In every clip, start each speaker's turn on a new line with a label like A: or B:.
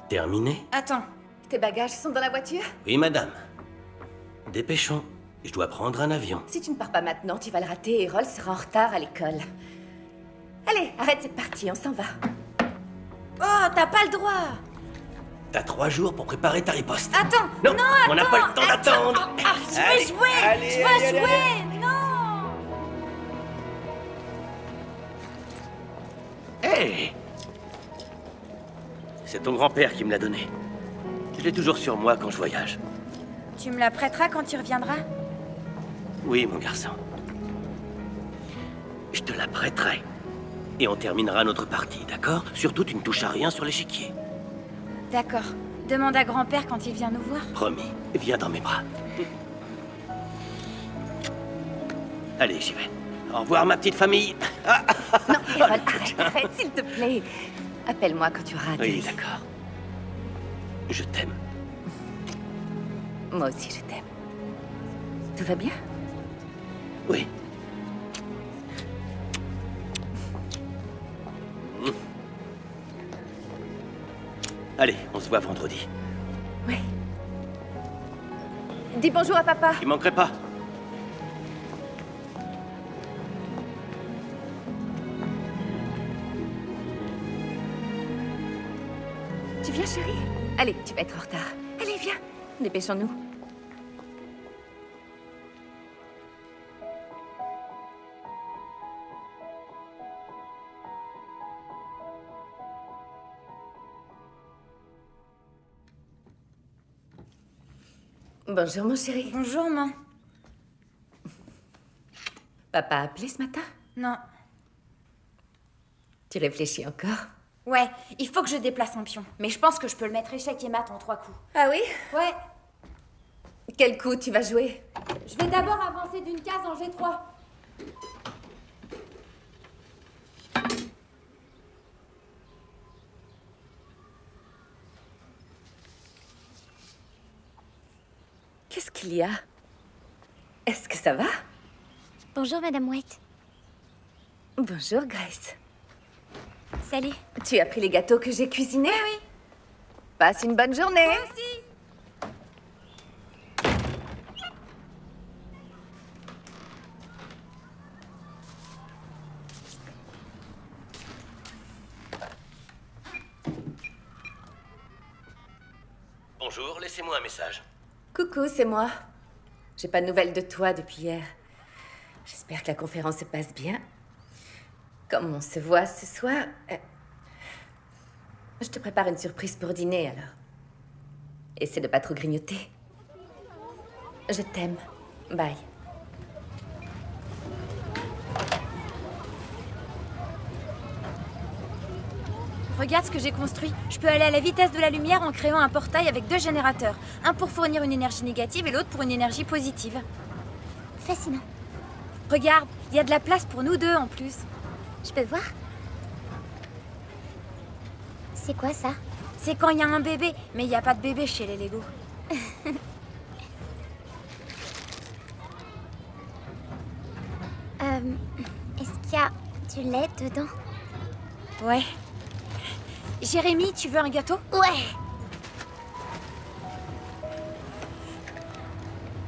A: Terminé?
B: Attends, tes bagages sont dans la voiture?
A: Oui, madame. Dépêchons. Je dois prendre un avion.
B: Si tu ne pars pas maintenant, tu vas le rater et Roll sera en retard à l'école. Allez, arrête cette partie, on s'en va. Oh, t'as pas le droit!
A: T'as 3 jours pour préparer ta riposte.
B: Attends!
A: Non,
B: non,
A: on n'a pas le temps d'attendre.
B: Je veux jouer! Je veux jouer! Non!
A: Hé! C'est ton grand-père qui me l'a donné. Je l'ai toujours sur moi quand je voyage.
C: Tu me la prêteras quand tu reviendras?
A: Oui, mon garçon. Je te la prêterai. Et on terminera notre partie, d'accord? Surtout, tu ne touches à rien sur l'échiquier.
C: D'accord. Demande à grand-père quand il vient nous voir.
A: Promis, viens dans mes bras. Allez, j'y vais. Au revoir, ma petite famille.
B: Non, Errol, arrête, s'il te plaît. Appelle-moi quand tu auras
A: Oui,
B: atterri.
A: d'accord. Je t'aime.
B: Moi aussi, je t'aime. Tout va bien?
A: Oui. Allez, on se voit vendredi.
B: Oui. Dis bonjour à papa.
A: Il manquerait pas.
B: Tu viens, chérie? Allez, tu vas être en retard. Allez, viens. Dépêchons-nous. Bonjour, mon chéri.
C: Bonjour, maman.
B: Papa a appelé ce matin?
C: Non.
B: Tu réfléchis encore?
C: Ouais, il faut que je déplace un pion. Mais je pense que je peux le mettre échec et mat en 3 coups.
B: Ah oui?
C: Ouais.
B: Quel coup tu vas jouer?
C: Je vais d'abord avancer d'une case en G3.
B: Qu'est-ce qu'il y a? Est-ce que ça va?
D: Bonjour, Madame White.
B: Bonjour, Grace.
D: Salut.
B: Tu as pris les gâteaux que j'ai cuisinés?
C: Oui.
B: Passe une bonne journée.
C: Moi aussi.
A: Bonjour, laissez-moi un message.
B: Coucou, c'est moi. J'ai pas de nouvelles de toi depuis hier. J'espère que la conférence se passe bien. Comme on se voit ce soir, je te prépare une surprise pour dîner, alors. Essaie de pas trop grignoter. Je t'aime. Bye.
C: Regarde ce que j'ai construit. Je peux aller à la vitesse de la lumière en créant un portail avec 2 générateurs. Un pour fournir une énergie négative et l'autre pour une énergie positive.
D: Fascinant.
C: Regarde, il y a de la place pour nous 2 en plus.
D: Je peux voir? C'est quoi ça?
C: C'est quand il y a un bébé, mais il n'y a pas de bébé chez les Lego.
D: Est-ce qu'il y a du lait dedans?
C: Ouais. Jérémy, tu veux un gâteau?
D: Ouais!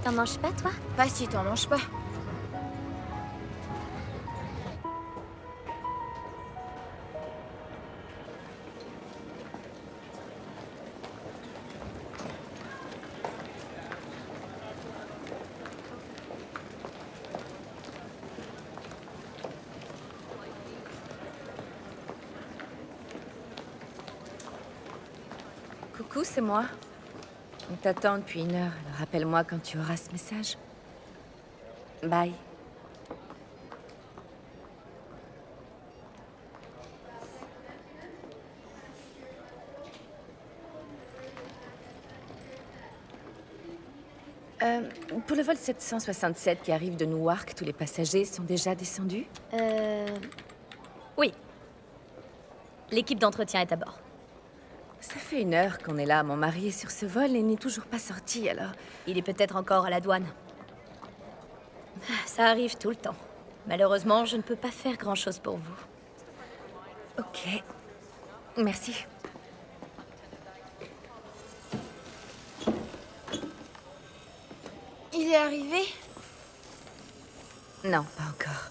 D: T'en manges pas, toi?
C: Pas si t'en manges pas.
B: Coucou, c'est moi. On t'attend depuis 1 heure, alors rappelle-moi quand tu auras ce message. Bye. Pour le vol 767 qui arrive de Newark, tous les passagers sont déjà descendus?
D: Oui. L'équipe d'entretien est à bord.
B: Ça fait 1 heure qu'on est là. Mon mari est sur ce vol et n'est toujours pas sorti, alors...
D: Il est peut-être encore à la douane. Ça arrive tout le temps. Malheureusement, je ne peux pas faire grand-chose pour vous.
B: Ok. Merci.
C: Il est arrivé?
B: Non, pas encore.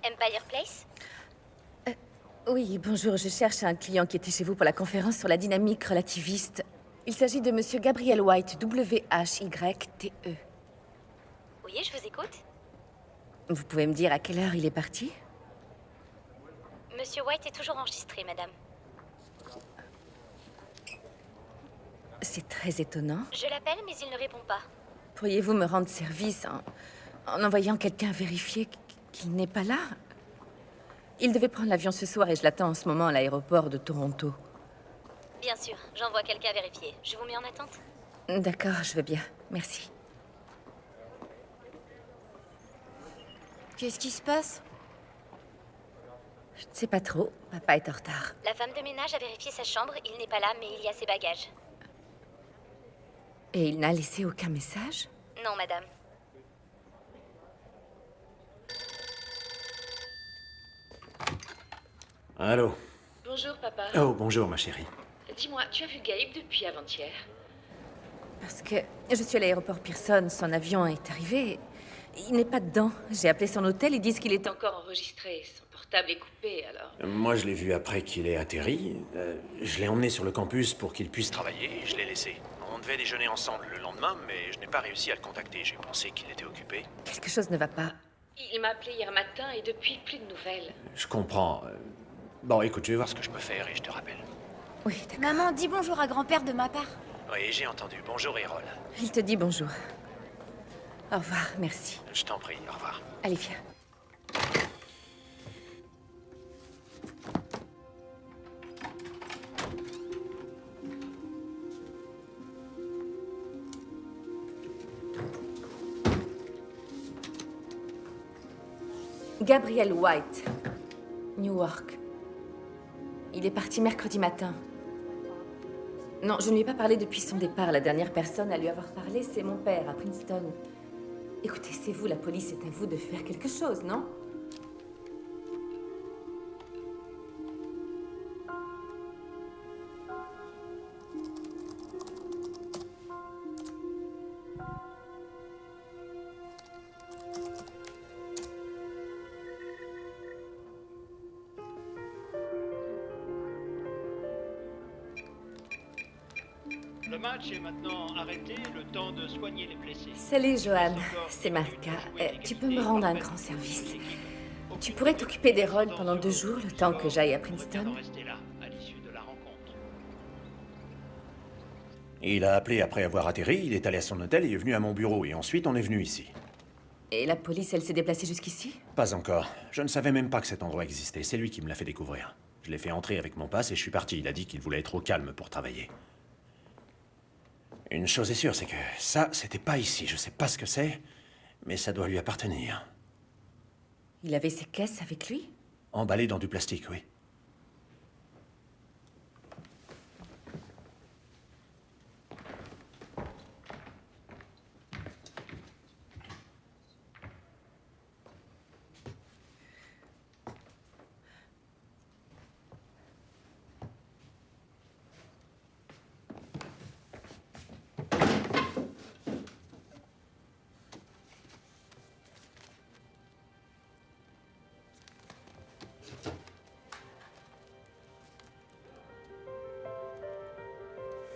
D: Empire Place?
B: Oui, bonjour, je cherche un client qui était chez vous pour la conférence sur la dynamique relativiste. Il s'agit de Monsieur Gabriel White, W-H-Y-T-E.
D: Oui, je vous écoute.
B: Vous pouvez me dire à quelle heure il est parti?
D: Monsieur White est toujours enregistré, madame.
B: C'est très étonnant.
D: Je l'appelle, mais il ne répond pas.
B: Pourriez-vous me rendre service en envoyant quelqu'un vérifier qu'il n'est pas là? Il devait prendre l'avion ce soir et je l'attends en ce moment à l'aéroport de Toronto.
D: Bien sûr, j'envoie quelqu'un vérifier. Je vous mets en attente.
B: D'accord, je veux bien. Merci.
C: Qu'est-ce qui se passe?
B: Je ne sais pas trop. Papa est en retard.
D: La femme de ménage a vérifié sa chambre. Il n'est pas là, mais il y a ses bagages.
B: Et il n'a laissé aucun message?
D: Non, madame.
E: Allô?
F: Bonjour, papa.
E: Oh, bonjour, ma chérie.
F: Dis-moi, tu as vu Gabe depuis avant-hier?
B: Parce que je suis à l'aéroport Pearson, son avion est arrivé. Il n'est pas dedans. J'ai appelé son hôtel, ils disent qu'il est
F: Encore enregistré, son portable est coupé, alors...
E: Moi, je l'ai vu après qu'il ait atterri. Je l'ai emmené sur le campus pour qu'il puisse travailler et je l'ai laissé. On devait déjeuner ensemble le lendemain, mais je n'ai pas réussi à le contacter. J'ai pensé qu'il était occupé.
B: Quelque chose ne va pas.
F: Il m'a appelé hier matin et depuis, plus de nouvelles.
E: Je comprends. Bon, écoute, je vais voir ce que je peux faire et je te rappelle.
B: Oui, d'accord.
C: Maman, dis bonjour à grand-père de ma part.
E: Oui, j'ai entendu. Bonjour, Errol.
B: Il te dit bonjour. Au revoir, merci.
E: Je t'en prie, au revoir.
B: Allez, viens. Gabriel White, Newark. Il est parti mercredi matin. Non, je ne lui ai pas parlé depuis son départ. La dernière personne à lui avoir parlé, c'est mon père, à Princeton. Écoutez, c'est vous, la police, c'est à vous de faire quelque chose, non?
G: Le match est maintenant arrêté, le temps de soigner les blessés.
B: Salut, Johan. C'est Marca. Tu peux me rendre un grand service? Tu pourrais t'occuper des rôles pendant 2 jours, le temps que j'aille à Princeton?
G: Restez là, à l'issue de la rencontre.
E: Il a appelé après avoir atterri, il est allé à son hôtel et est venu à mon bureau. Et ensuite, on est venu ici.
B: Et la police, elle s'est déplacée jusqu'ici?
E: Pas encore. Je ne savais même pas que cet endroit existait. C'est lui qui me l'a fait découvrir. Je l'ai fait entrer avec mon passe et je suis parti. Il a dit qu'il voulait être au calme pour travailler. Une chose est sûre, c'est que ça, c'était pas ici. Je sais pas ce que c'est, mais ça doit lui appartenir.
B: Il avait ses caisses avec lui?
E: Emballé dans du plastique, oui.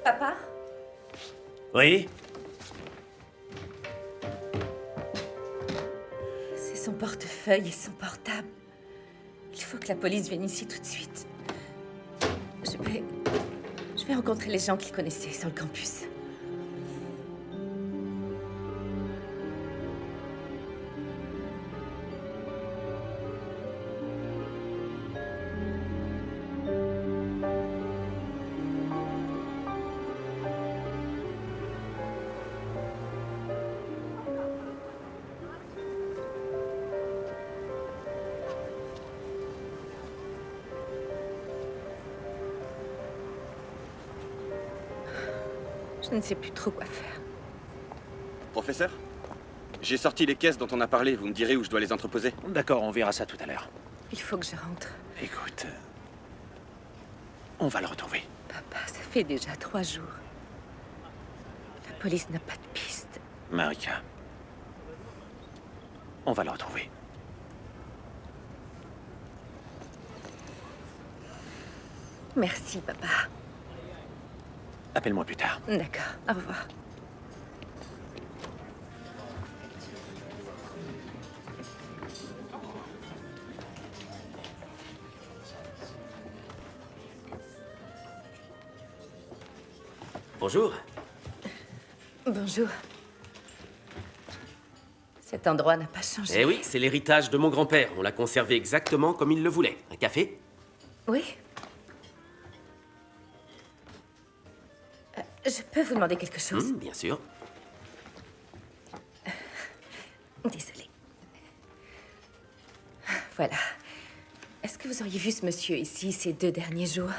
B: Papa?
E: Oui?
B: C'est son portefeuille et son portable. Il faut que la police vienne ici tout de suite. Je vais rencontrer les gens qu'il connaissait sur le campus. Je ne sais plus trop quoi faire.
H: Professeur? J'ai sorti les caisses dont on a parlé, vous me direz où je dois les entreposer.
E: D'accord, on verra ça tout à l'heure.
B: Il faut que je rentre.
E: Écoute, on va le retrouver.
B: Papa, ça fait déjà 3 jours. La police n'a pas de piste.
E: Marika, on va le retrouver.
B: Merci, papa.
E: Appelle-moi plus tard.
B: D'accord, au revoir.
A: Bonjour.
B: Bonjour. Cet endroit n'a pas changé.
I: Eh oui, c'est l'héritage de mon grand-père. On l'a conservé exactement comme il le voulait. Un café?
B: Oui. Je peux vous demander quelque chose?
I: Bien sûr.
B: Désolée. Voilà. Est-ce que vous auriez vu ce monsieur ici ces 2 derniers jours?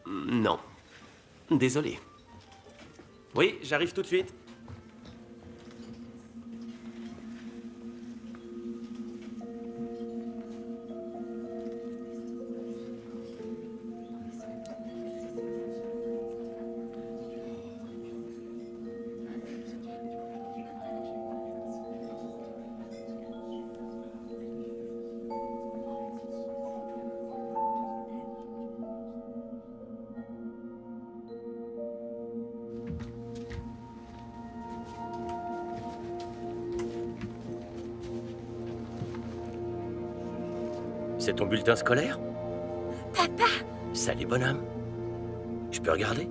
I: Non. Désolé. Oui, j'arrive tout de suite.
A: C'est ton bulletin scolaire?
C: Papa!
A: Salut, bonhomme. Je peux regarder?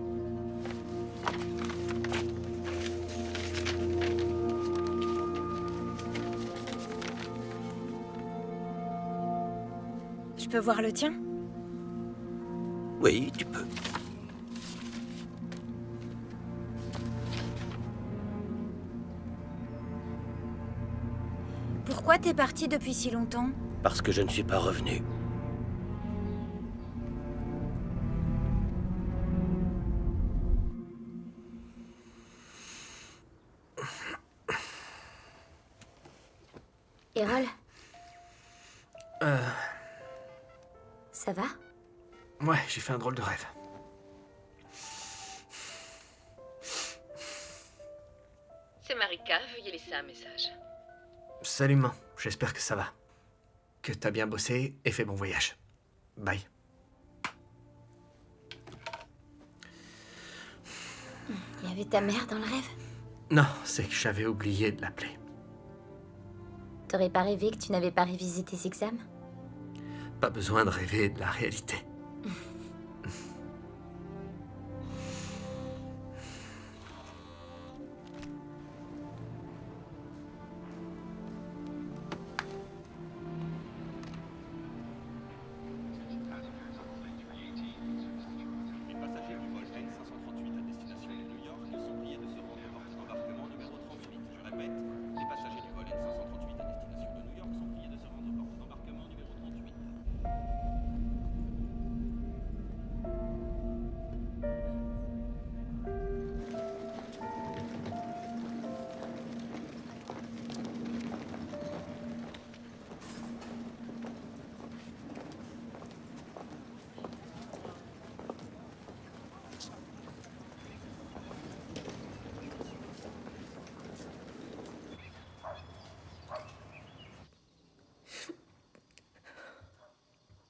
C: Je peux voir le tien?
A: Oui, tu peux.
C: Pourquoi t'es parti depuis si longtemps?
A: Parce que je ne suis pas revenu.
D: Errol? Ça va?
E: Ouais, j'ai fait un drôle de rêve.
F: C'est Marika, veuillez laisser un message.
E: Salut, maman. J'espère que ça va. Que t'as bien bossé et fait bon voyage. Bye.
D: Il y avait ta mère dans le rêve?
E: Non, c'est que j'avais oublié de l'appeler.
D: T'aurais pas rêvé que tu n'avais pas révisé tes examens?
E: Pas besoin de rêver de la réalité.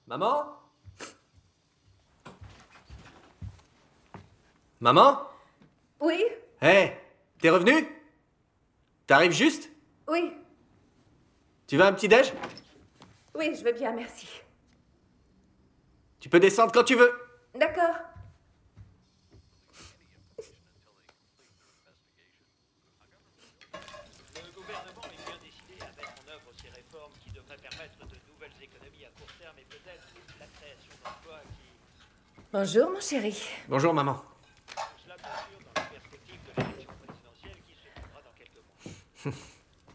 I: Maman? Maman?
B: Oui,
I: Hé, t'es revenu? T'arrives juste?
B: oui,
I: Tu veux un petit déj?
B: oui, je veux bien, merci.
I: Tu peux descendre quand tu veux.
B: D'accord.
G: Le gouvernement est bien décidé à mettre en œuvre ces réformes qui devraient permettre de nouvelles économies à court terme et peut-être la création d'emplois qui...
B: Bonjour, mon chéri.
E: Bonjour, maman.
G: Cela bien sûr dans la perspective de l'élection présidentielle qui se tiendra dans quelques mois.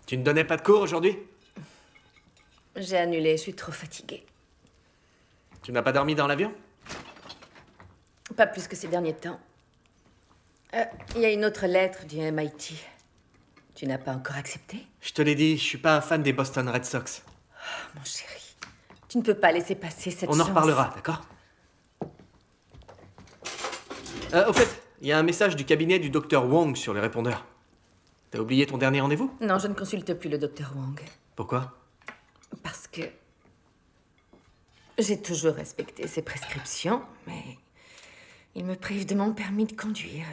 E: Tu ne donnais pas de cours aujourd'hui?
B: J'ai annulé, je suis trop fatiguée.
E: Tu n'as pas dormi dans l'avion?
B: Pas plus que ces derniers temps. Il y a une autre lettre du MIT. Tu n'as pas encore accepté?
I: Je te l'ai dit, je suis pas un fan des Boston Red Sox.
B: Mon chéri, tu ne peux pas laisser passer cette chance.
I: On en reparlera, d'accord? Au fait, il y a un message du cabinet du docteur Wong sur les répondeurs. T'as oublié ton dernier rendez-vous?
B: Non, je ne consulte plus le docteur Wang.
I: Pourquoi?
B: Parce que j'ai toujours respecté ses prescriptions, mais il me prive de mon permis de conduire.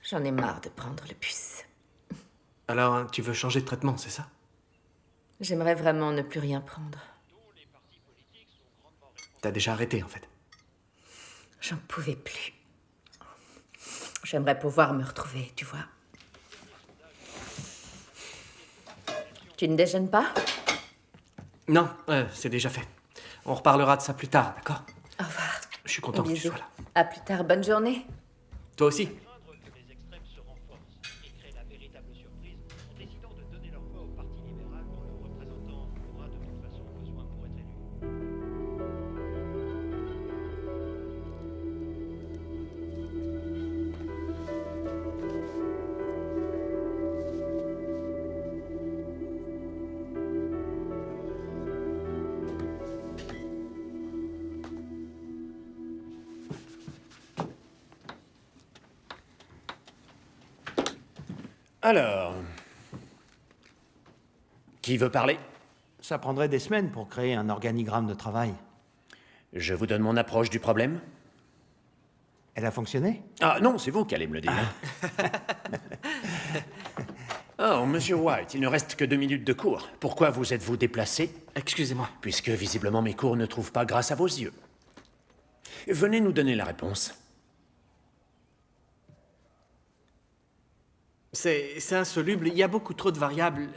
B: J'en ai marre de prendre le bus.
I: Alors, hein, tu veux changer de traitement, c'est ça?
B: J'aimerais vraiment ne plus rien prendre.
I: T'as déjà arrêté, en fait.
B: J'en pouvais plus. J'aimerais pouvoir me retrouver, tu vois. Tu ne déjeunes pas?
I: Non, c'est déjà fait. On reparlera de ça plus tard, d'accord?
B: Au revoir.
I: Je suis content que tu
B: Bisous.
I: sois là.
B: À plus tard, bonne journée.
I: Toi aussi.
G: Que les extrêmes se renforcent et créent la véritable surprise en décidant de donner leur voix au Parti libéral dont le représentant aura de toute façon besoin pour être élu.
E: Alors... Qui veut parler?
J: Ça prendrait des semaines pour créer un organigramme de travail.
E: Je vous donne mon approche du problème.
J: Elle a fonctionné?
E: Ah non, c'est vous qui allez me le dire. Oh, monsieur White, il ne reste que 2 minutes de cours. Pourquoi vous êtes-vous déplacé?
I: Excusez-moi.
E: Puisque visiblement mes cours ne trouvent pas grâce à vos yeux. Venez nous donner la réponse.
I: C'est insoluble, il y a beaucoup trop de variables.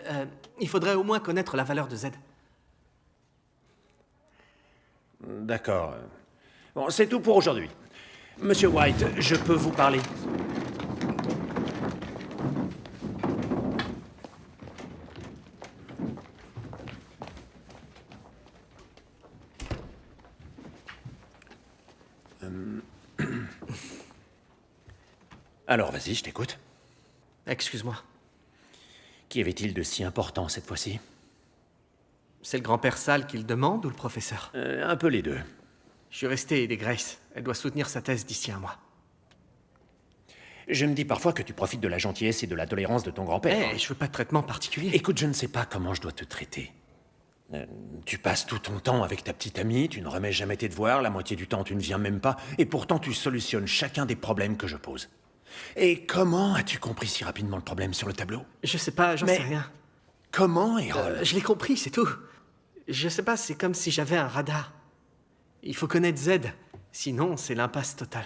I: Il faudrait au moins connaître la valeur de Z.
E: D'accord. Bon, c'est tout pour aujourd'hui. Monsieur White, je peux vous parler? Alors, vas-y, je t'écoute.
I: Excuse-moi.
E: Qu'y avait-il de si important cette fois-ci?
I: C'est le grand-père Sal qui le demande ou le professeur?
E: Un peu les deux.
I: Je suis resté aider Grace. Elle doit soutenir sa thèse d'ici un mois.
E: Je me dis parfois que tu profites de la gentillesse et de la tolérance de ton grand-père.
I: Je veux pas de traitement particulier.
E: Écoute, je ne sais pas comment je dois te traiter. Tu passes tout ton temps avec ta petite amie, tu ne remets jamais tes devoirs, la moitié du temps tu ne viens même pas, et pourtant tu solutionnes chacun des problèmes que je pose. Et comment as-tu compris si rapidement le problème sur le tableau?
I: Je sais pas, j'en sais rien.
E: Comment, Errol?
I: Je l'ai compris, c'est tout. Je sais pas, c'est comme si j'avais un radar. Il faut connaître Z, sinon c'est l'impasse totale.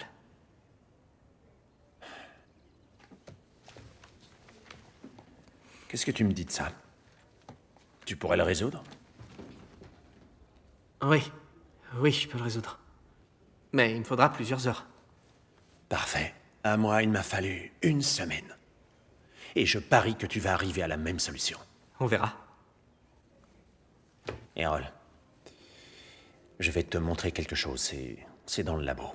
E: Qu'est-ce que tu me dis de ça? Tu pourrais le résoudre?
I: Oui, je peux le résoudre. Mais il me faudra plusieurs heures.
E: Parfait. À moi, il m'a fallu 1 semaine. Et je parie que tu vas arriver à la même solution.
I: On verra.
E: Errol, je vais te montrer quelque chose. C'est dans le labo.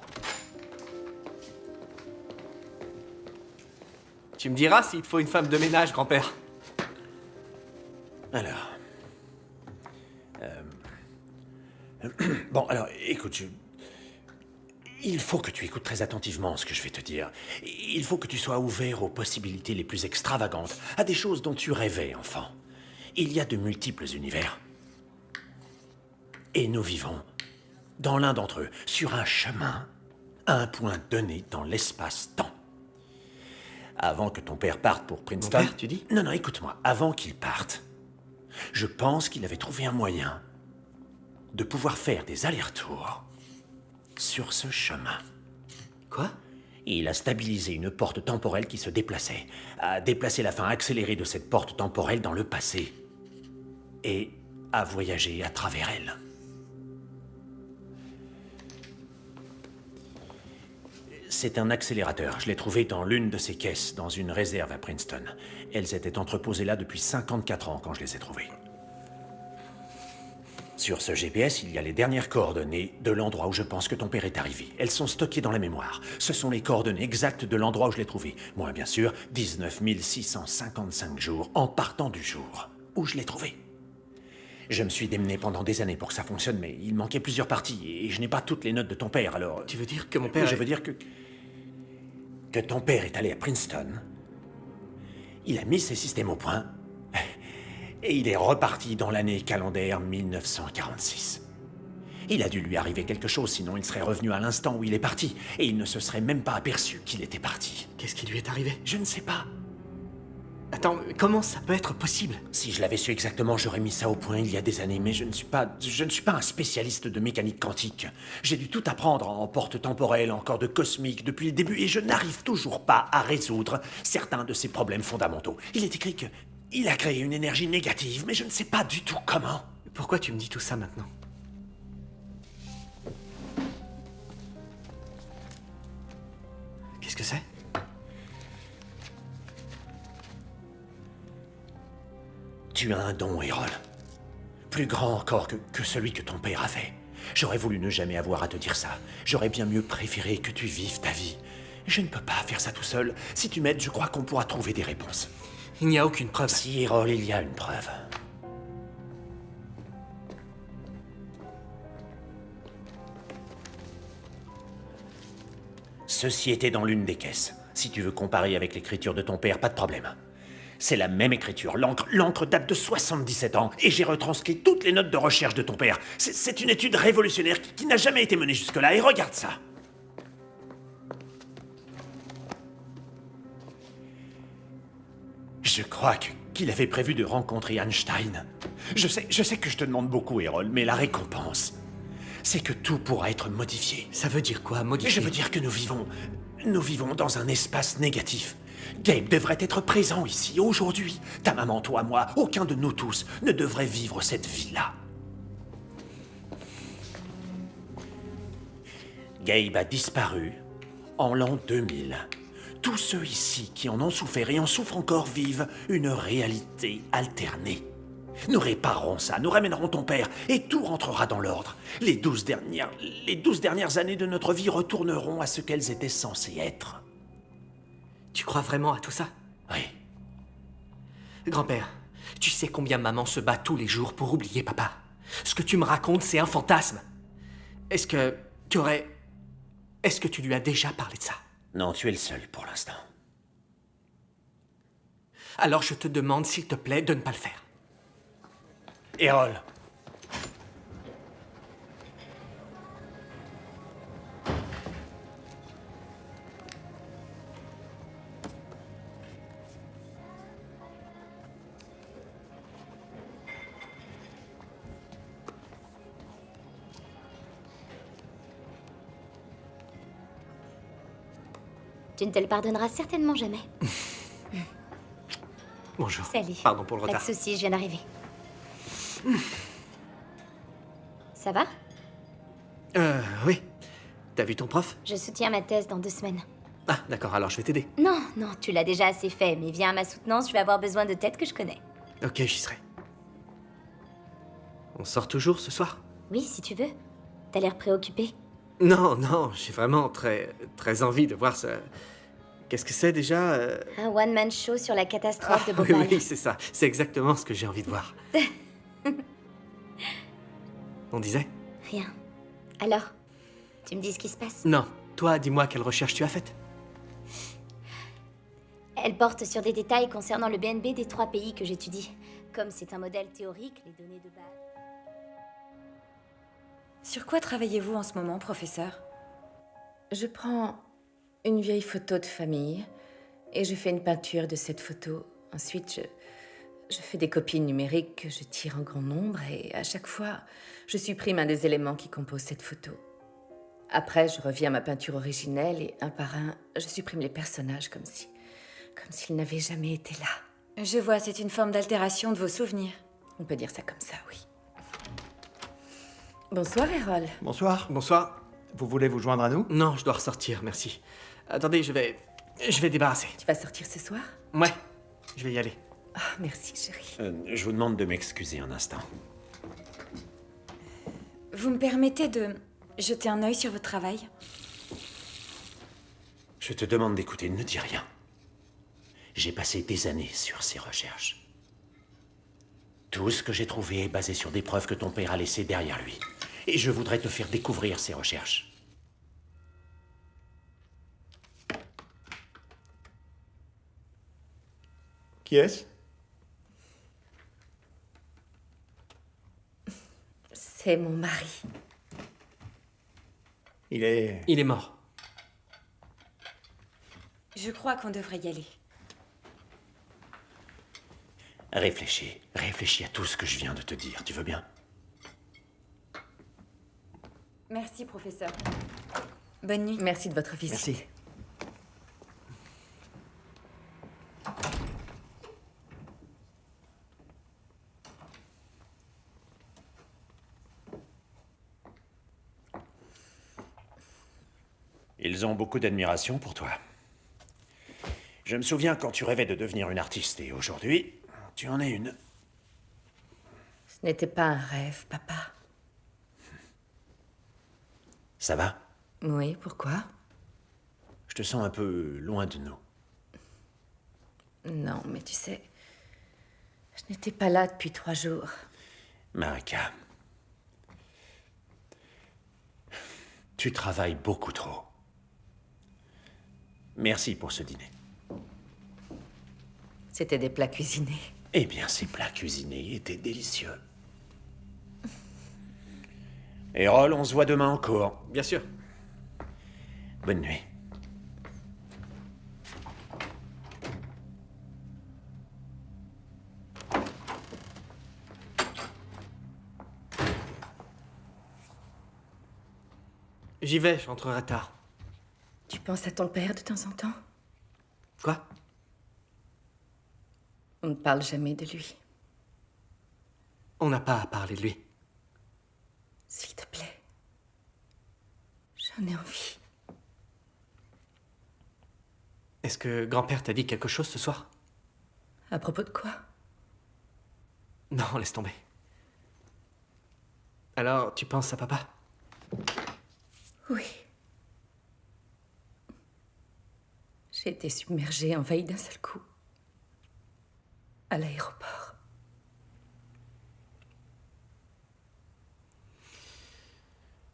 I: Tu me diras s'il te faut une femme de ménage, grand-père.
E: Alors... Bon, alors, écoute, il faut que tu écoutes très attentivement ce que je vais te dire. Il faut que tu sois ouvert aux possibilités les plus extravagantes, à des choses dont tu rêvais, enfant. Il y a de multiples univers. Et nous vivons dans l'un d'entre eux, sur un chemin, à un point donné dans l'espace-temps. Avant que ton père parte pour Princeton...
I: Mon père, tu dis?
E: Non, écoute-moi. Avant qu'il parte, je pense qu'il avait trouvé un moyen de pouvoir faire des allers-retours sur ce chemin.
I: Quoi?
E: Il a stabilisé une porte temporelle qui se déplaçait, a déplacé la fin accélérée de cette porte temporelle dans le passé, et a voyagé à travers elle. C'est un accélérateur. Je l'ai trouvé dans l'une de ces caisses, dans une réserve à Princeton. Elles étaient entreposées là depuis 54 ans quand je les ai trouvées. Sur ce GPS, il y a les dernières coordonnées de l'endroit où je pense que ton père est arrivé. Elles sont stockées dans la mémoire. Ce sont les coordonnées exactes de l'endroit où je l'ai trouvé. Moi, bien sûr, 19 655 jours en partant du jour où je l'ai trouvé. Je me suis démené pendant des années pour que ça fonctionne, mais il manquait plusieurs parties et je n'ai pas toutes les notes de ton père, alors...
I: Tu veux dire que mon père...
E: Je veux dire que ton père est allé à Princeton, il a mis ses systèmes au point, et il est reparti dans l'année calendaire 1946. Il a dû lui arriver quelque chose, sinon il serait revenu à l'instant où il est parti, et il ne se serait même pas aperçu qu'il était parti.
I: Qu'est-ce qui lui est arrivé?
E: Je ne sais pas.
I: Attends, comment ça peut être possible?
E: Si je l'avais su exactement, j'aurais mis ça au point il y a des années, mais je ne suis pas un spécialiste de mécanique quantique. J'ai dû tout apprendre en porte temporelle, encore de cosmique depuis le début, et je n'arrive toujours pas à résoudre certains de ces problèmes fondamentaux. Il est écrit qu'il a créé une énergie négative, mais je ne sais pas du tout comment.
I: Pourquoi tu me dis tout ça maintenant? Qu'est-ce que c'est?
E: Tu as un don, Errol. Plus grand encore que celui que ton père a fait. J'aurais voulu ne jamais avoir à te dire ça. J'aurais bien mieux préféré que tu vives ta vie. Je ne peux pas faire ça tout seul. Si tu m'aides, je crois qu'on pourra trouver des réponses.
I: Il n'y a aucune preuve.
E: Si, Errol, il y a une preuve. Ceci était dans l'une des caisses. Si tu veux comparer avec l'écriture de ton père, pas de problème. C'est la même écriture. L'encre date de 77 ans et j'ai retranscrit toutes les notes de recherche de ton père. C'est une étude révolutionnaire qui n'a jamais été menée jusque-là. Et regarde ça. Je crois qu'il avait prévu de rencontrer Einstein. Je sais que je te demande beaucoup, Errol, mais la récompense, c'est que tout pourra être modifié.
I: Ça veut dire quoi, modifier?
E: Je veux dire que nous vivons dans un espace négatif. Gabe devrait être présent ici, aujourd'hui. Ta maman, toi, moi, aucun de nous tous ne devrait vivre cette vie-là. Gabe a disparu en l'an 2000. Tous ceux ici qui en ont souffert et en souffrent encore vivent une réalité alternée. Nous réparerons ça, nous ramènerons ton père et tout rentrera dans l'ordre. Les 12 dernières années de notre vie retourneront à ce qu'elles étaient censées être.
I: Tu crois vraiment à tout ça?
E: Oui.
I: Grand-père, tu sais combien maman se bat tous les jours pour oublier papa. Ce que tu me racontes, c'est un fantasme. Est-ce que tu lui as déjà parlé de ça?
E: Non, tu es le seul pour l'instant.
I: Alors je te demande, s'il te plaît, de ne pas le faire.
E: Errol.
D: Tu ne te le pardonneras certainement jamais.
I: Bonjour.
D: Salut.
I: Pardon pour le
D: Pas de
I: retard.
D: soucis, je viens d'arriver. Ça va?
I: Oui. T'as vu ton prof?
D: Je soutiens ma thèse dans 2 semaines.
I: Ah, d'accord, alors je vais t'aider.
D: Non, tu l'as déjà assez fait, mais viens à ma soutenance, je vais avoir besoin de têtes que je connais.
I: Ok, j'y serai. On sort toujours ce soir?
D: Oui, si tu veux. T'as l'air préoccupé.
I: Non, j'ai vraiment très envie de voir ça. Qu'est-ce que c'est déjà
D: Un one-man show sur la catastrophe de
I: oui,
D: Bhopal.
I: oui, c'est ça. C'est exactement ce que j'ai envie de voir. On disait?
D: Rien. Alors, tu me dis ce qui se passe?
I: Non. Toi, dis-moi quelle recherche tu as faite.
D: Elle porte sur des détails concernant le BNB des 3 pays que j'étudie. Comme c'est un modèle théorique, les données de base...
B: Sur quoi travaillez-vous en ce moment, professeur? Je prends une vieille photo de famille et je fais une peinture de cette photo. Ensuite, je fais des copies numériques que je tire en grand nombre et à chaque fois, je supprime un des éléments qui composent cette photo. Après, je reviens à ma peinture originelle et un par un, je supprime les personnages comme s'ils n'avaient jamais été là.
K: Je vois, c'est une forme d'altération de vos souvenirs.
B: On peut dire ça comme ça, oui. Bonsoir, Errol.
J: Bonsoir.
I: Bonsoir.
J: Vous voulez vous joindre à nous?
I: Non, je dois ressortir, merci. Attendez, je vais débarrasser.
B: Tu vas sortir ce soir?
I: Ouais, je vais y aller.
B: Ah, merci, chérie.
E: Je vous demande de m'excuser un instant.
K: Vous me permettez de jeter un œil sur votre travail?
E: Je te demande d'écouter, ne dis rien. J'ai passé des années sur ces recherches. Tout ce que j'ai trouvé est basé sur des preuves que ton père a laissées derrière lui. Et je voudrais te faire découvrir ces recherches.
J: Qui est-ce?
B: C'est mon mari.
J: Il est...
I: Il est mort.
K: Je crois qu'on devrait y aller.
E: Réfléchis à tout ce que je viens de te dire, tu veux bien?
K: Merci, professeur. Bonne nuit.
B: Merci de votre visite.
J: Merci.
E: Ils ont beaucoup d'admiration pour toi. Je me souviens quand tu rêvais de devenir une artiste, et aujourd'hui, tu en es une.
B: Ce n'était pas un rêve, papa.
E: Ça va?
B: Oui, pourquoi?
E: Je te sens un peu loin de nous.
B: Non, mais tu sais, je n'étais pas là depuis 3 jours.
E: Marika, tu travailles beaucoup trop. Merci pour ce dîner.
B: C'était des plats cuisinés.
E: Eh bien, ces plats cuisinés étaient délicieux. Errol, on se voit demain en cours.
I: Bien sûr.
E: Bonne nuit.
I: J'y vais, je rentrerai tard.
B: Tu penses à ton père de temps en temps?
I: Quoi?
B: On ne parle jamais de lui.
I: On n'a pas à parler de lui.
B: S'il te plaît. J'en ai envie.
I: Est-ce que grand-père t'a dit quelque chose ce soir?
B: À propos de quoi?
I: Non, laisse tomber. Alors, tu penses à papa?
B: Oui. J'ai été submergée, envahie d'un seul coup. À l'aéroport.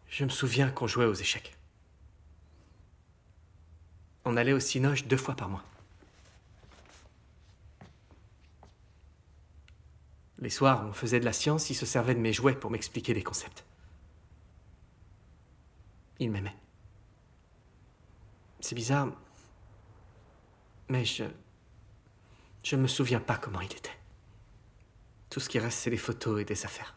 I: Je me souviens qu'on jouait aux échecs. On allait au Cinoche 2 fois par mois. Les soirs, on faisait de la science, il se servait de mes jouets pour m'expliquer des concepts. Il m'aimait. C'est bizarre, mais je me souviens pas comment il était. Tout ce qui reste, c'est des photos et des affaires.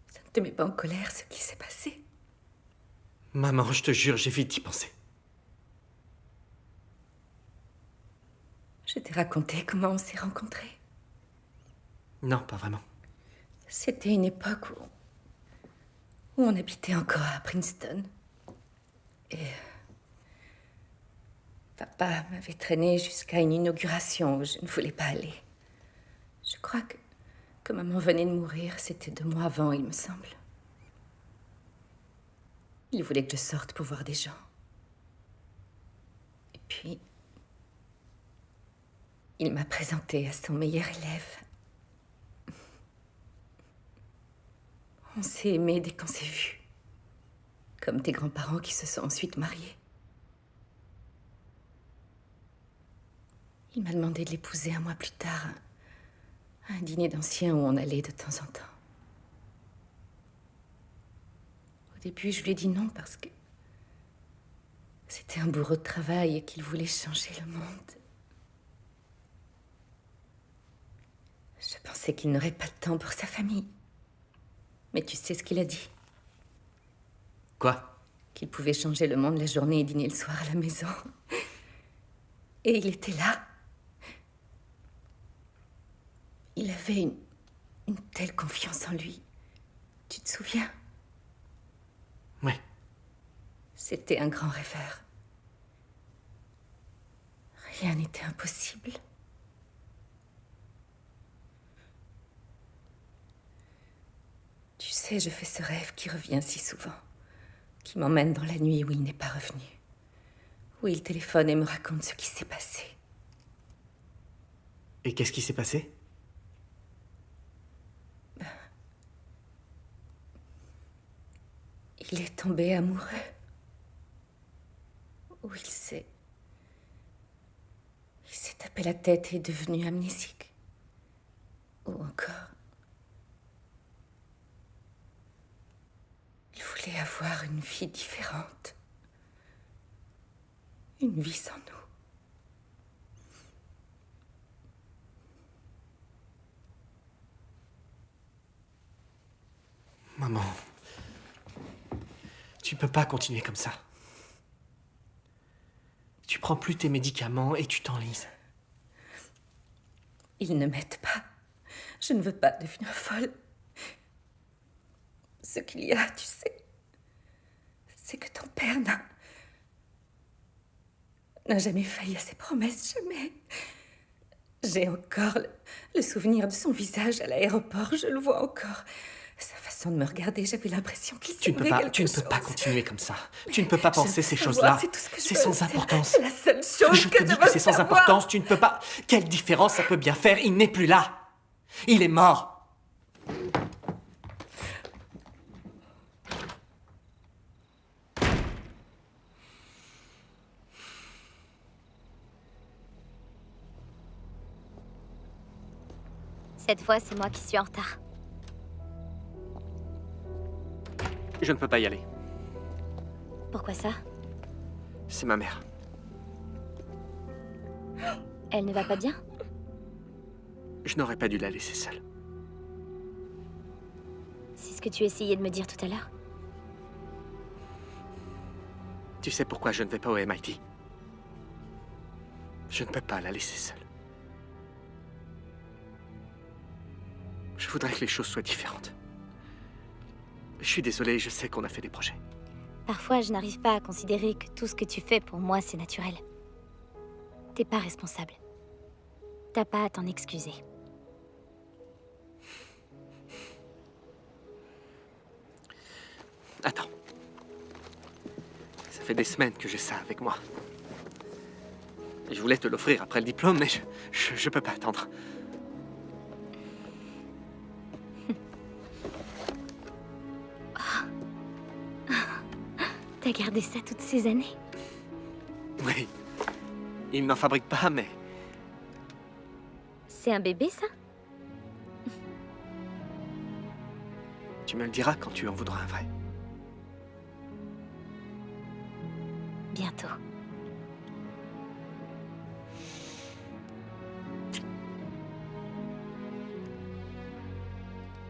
B: Ça ne te met pas en colère ce qui s'est passé?
I: Maman, je te jure, j'évite d'y penser.
B: Je t'ai raconté comment on s'est rencontrés.
I: Non, pas vraiment.
B: C'était une époque où on habitait encore à Princeton. Et papa m'avait traîné jusqu'à une inauguration où je ne voulais pas aller. Je crois que maman venait de mourir. C'était 2 mois avant, il me semble. Il voulait que je sorte pour voir des gens. Et puis, il m'a présenté à son meilleur élève. On s'est aimés dès qu'on s'est vus. Comme tes grands-parents qui se sont ensuite mariés. Il m'a demandé de l'épouser un mois plus tard, à un dîner d'anciens où on allait de temps en temps. Au début, je lui ai dit non parce que c'était un bourreau de travail et qu'il voulait changer le monde. Je pensais qu'il n'aurait pas de temps pour sa famille. Mais tu sais ce qu'il a dit?
I: Quoi?
B: Qu'il pouvait changer le monde la journée et dîner le soir à la maison. Et il était là. Il avait une telle confiance en lui. Tu te souviens?
I: Oui.
B: C'était un grand rêveur. Rien n'était impossible. sais, je fais ce rêve qui revient si souvent, qui m'emmène dans la nuit où il n'est pas revenu, où il téléphone et me raconte ce qui s'est passé.
I: Et qu'est-ce qui s'est passé?
B: Il est tombé amoureux. Ou il s'est tapé la tête et est devenu amnésique. Ou encore... il voulait avoir une vie différente. Une vie sans nous.
I: Maman, tu peux pas continuer comme ça. Tu prends plus tes médicaments et tu t'enlises.
B: Ils ne m'aident pas. Je ne veux pas devenir folle. Ce qu'il y a, tu sais, c'est que ton père n'a jamais failli à ses promesses, jamais. J'ai encore le souvenir de son visage à l'aéroport, je le vois encore. Sa façon de me regarder, j'avais l'impression qu'il
I: Tu ne peux pas, tu ne peux pas continuer comme ça. Tu ne peux pas penser ces choses-là. C'est sans importance.
B: C'est la seule chose
I: Je te dis que c'est sans importance. Tu ne peux pas. Quelle différence ça peut bien faire? Il n'est plus là. Il est mort.
D: Cette fois, c'est moi qui suis en retard.
I: Je ne peux pas y aller.
D: Pourquoi ça?
I: C'est ma mère.
D: Elle ne va pas bien?
I: Je n'aurais pas dû la laisser seule.
D: C'est ce que tu essayais de me dire tout à l'heure?
I: Tu sais pourquoi je ne vais pas au MIT? Je ne peux pas la laisser seule. Je voudrais que les choses soient différentes. Je suis désolé, je sais qu'on a fait des projets.
D: Parfois, je n'arrive pas à considérer que tout ce que tu fais pour moi, c'est naturel. T'es pas responsable. T'as pas à t'en excuser.
I: Attends. Ça fait des semaines que j'ai ça avec moi. Et je voulais te l'offrir après le diplôme, mais je peux pas attendre.
D: T'as gardé ça toutes ces années?
I: Oui. Ils n'en fabriquent pas, mais...
D: C'est un bébé, ça?
I: Tu me le diras quand tu en voudras un vrai.
D: Bientôt.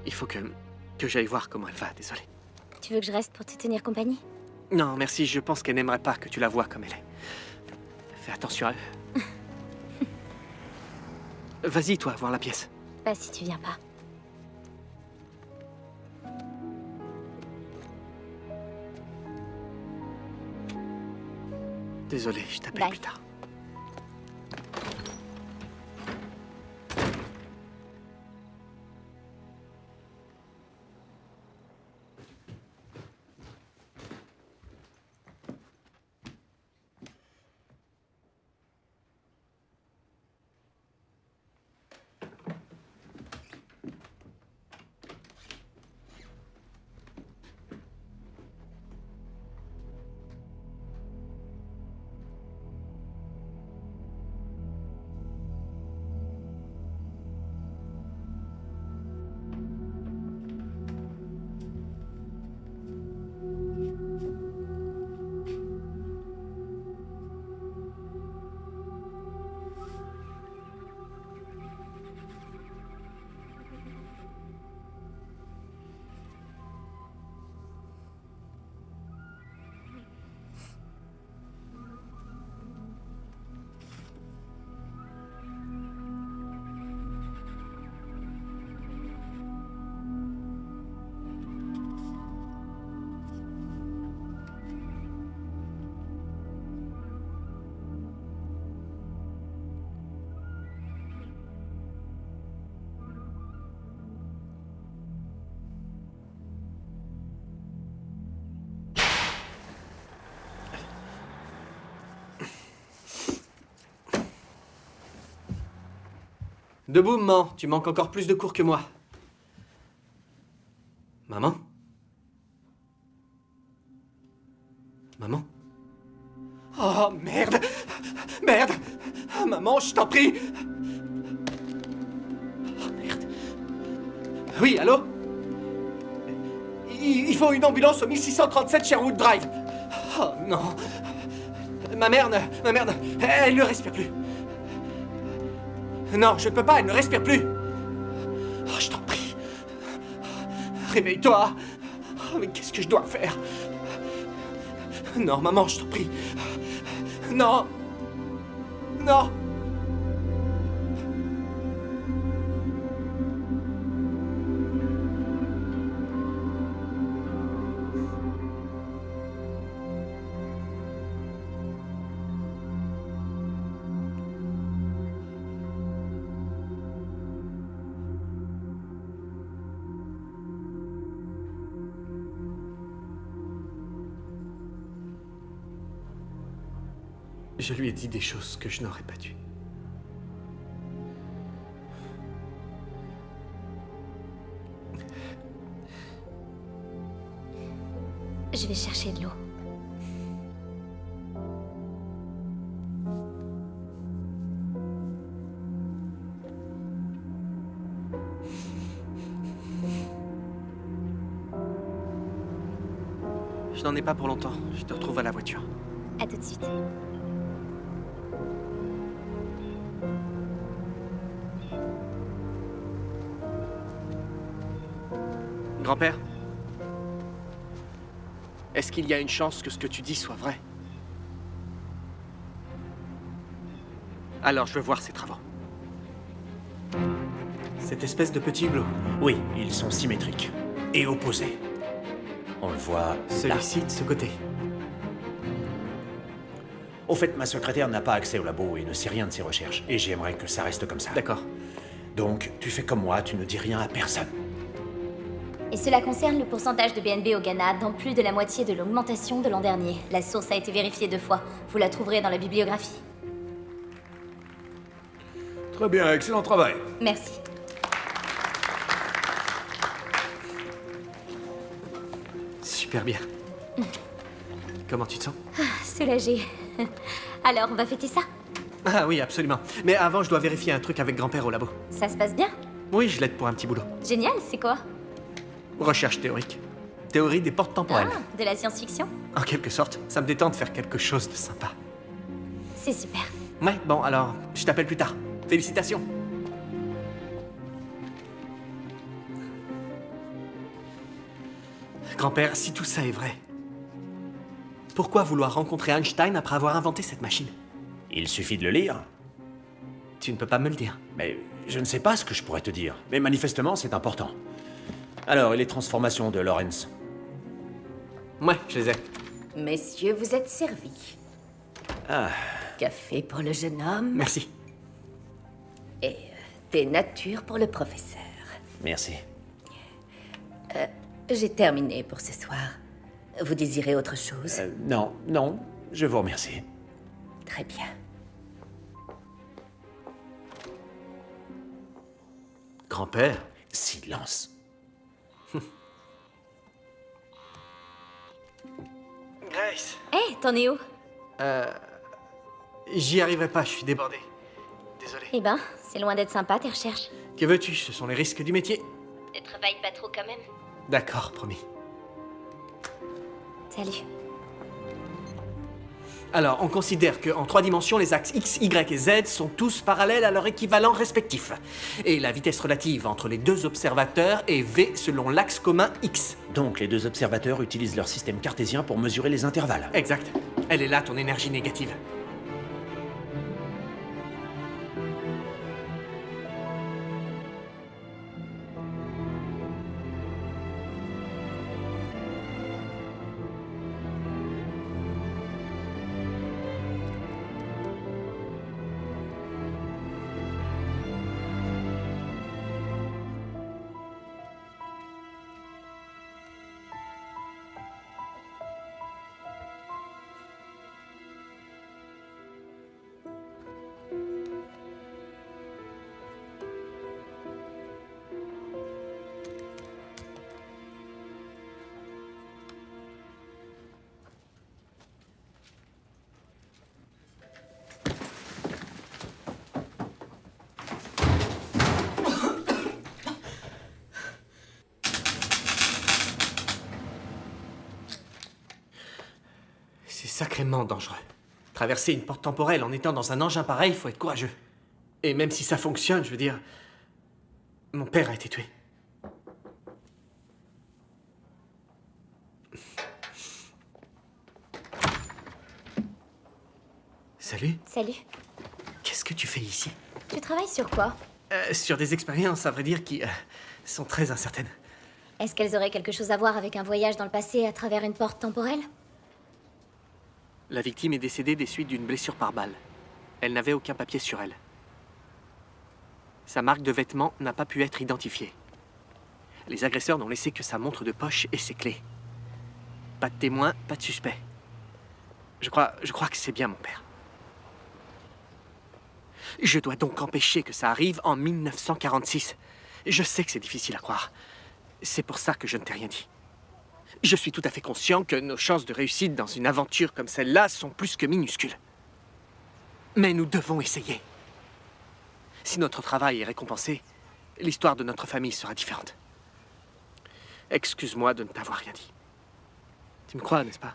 I: Il faut que j'aille voir comment elle va, désolé.
D: Tu veux que je reste pour te tenir compagnie?
I: Non, merci, je pense qu'elle n'aimerait pas que tu la vois comme elle est. Fais attention à eux. Vas-y, toi, voir la pièce.
D: Pas si tu viens pas.
I: Désolé, je t'appelle
D: Bye.
I: plus tard. Debout, maman. Tu manques encore plus de cours que moi. Maman? Maman? Oh, merde! Merde! Maman, je t'en prie! Oh, merde. Oui, allô? Il faut une ambulance au 1637 Sherwood Drive. Oh, non. Ma mère, elle ne respire plus. Non, je ne peux pas, elle ne respire plus. Oh, je t'en prie. Réveille-toi. Oh, mais qu'est-ce que je dois faire? Non, maman, je t'en prie. Non. Non. Je lui ai dit des choses que je n'aurais pas dû.
D: Je vais chercher de l'eau.
I: Je n'en ai pas pour longtemps. Je te retrouve à la voiture.
D: À tout de suite.
I: Grand-père? Est-ce qu'il y a une chance que ce que tu dis soit vrai? Alors, je veux voir ces travaux. Cette espèce de petit hublot.
E: Oui, ils sont symétriques. Et opposés. On le voit là.
I: Celui-ci de ce côté.
E: Au fait, ma secrétaire n'a pas accès au labo et ne sait rien de ses recherches. Et j'aimerais que ça reste comme ça.
I: D'accord.
E: Donc, tu fais comme moi, tu ne dis rien à personne.
D: Et cela concerne le pourcentage de BNB au Ghana dans plus de la moitié de l'augmentation de l'an dernier. La source a été vérifiée 2 fois. Vous la trouverez dans la bibliographie.
L: Très bien, excellent travail.
D: Merci.
I: Super bien. Comment tu te sens?
D: Soulagée. Alors, on va fêter ça?
I: Ah oui, absolument. Mais avant, je dois vérifier un truc avec grand-père au labo.
D: Ça se passe bien?
I: Oui, je l'aide pour un petit boulot.
D: Génial, c'est quoi?
I: Recherche théorique. Théorie des portes temporelles.
D: Ah, de la science-fiction?
I: En quelque sorte, ça me détend de faire quelque chose de sympa.
D: C'est super.
I: Ouais, bon, alors, je t'appelle plus tard. Félicitations. Grand-père, si tout ça est vrai, pourquoi vouloir rencontrer Einstein après avoir inventé cette machine?
E: Il suffit de le lire.
I: Tu ne peux pas me le dire.
E: Mais je ne sais pas ce que je pourrais te dire. Mais manifestement, c'est important. Alors, et les transformations de Lawrence?
I: Ouais, je les ai.
B: Messieurs, vous êtes servis.
E: Ah,
B: Café pour le jeune homme
I: Merci.
B: et thé nature pour le professeur.
E: merci.
B: J'ai terminé pour ce soir. Vous désirez autre chose?
E: Non, non, je vous remercie.
B: Très bien.
I: Grand-père?
E: Silence.
I: Grace.
D: Hé, t'en es où?
I: J'y arriverai pas, je suis débordé. Désolé.
D: Eh ben, c'est loin d'être sympa, tes recherches.
I: Que veux-tu? Ce sont les risques du métier.
D: Ne travaille pas trop quand même.
I: D'accord, promis.
D: Salut.
I: Alors, on considère qu'en 3 dimensions, les axes X, Y et Z sont tous parallèles à leur équivalent respectif. Et la vitesse relative entre les deux observateurs est V selon l'axe commun X.
E: Donc, les deux observateurs utilisent leur système cartésien pour mesurer les intervalles.
I: Exact. Elle est là, ton énergie négative. sacrément dangereux. Traverser une porte temporelle en étant dans un engin pareil, faut être courageux. Et même si ça fonctionne, je veux dire... Mon père a été tué. Salut.
D: Salut.
I: Qu'est-ce que tu fais ici?
D: Tu travailles sur quoi?
I: Sur des expériences, à vrai dire, qui sont très incertaines.
D: Est-ce qu'elles auraient quelque chose à voir avec un voyage dans le passé à travers une porte temporelle?
I: La victime est décédée des suites d'une blessure par balle. Elle n'avait aucun papier sur elle. Sa marque de vêtements n'a pas pu être identifiée. Les agresseurs n'ont laissé que sa montre de poche et ses clés. Pas de témoin, pas de suspect. Je crois que c'est bien mon père. Je dois donc empêcher que ça arrive en 1946. Je sais que c'est difficile à croire. C'est pour ça que je ne t'ai rien dit. Je suis tout à fait conscient que nos chances de réussite dans une aventure comme celle-là sont plus que minuscules. Mais nous devons essayer. Si notre travail est récompensé, l'histoire de notre famille sera différente. Excuse-moi de ne t'avoir rien dit. Tu me crois, n'est-ce pas?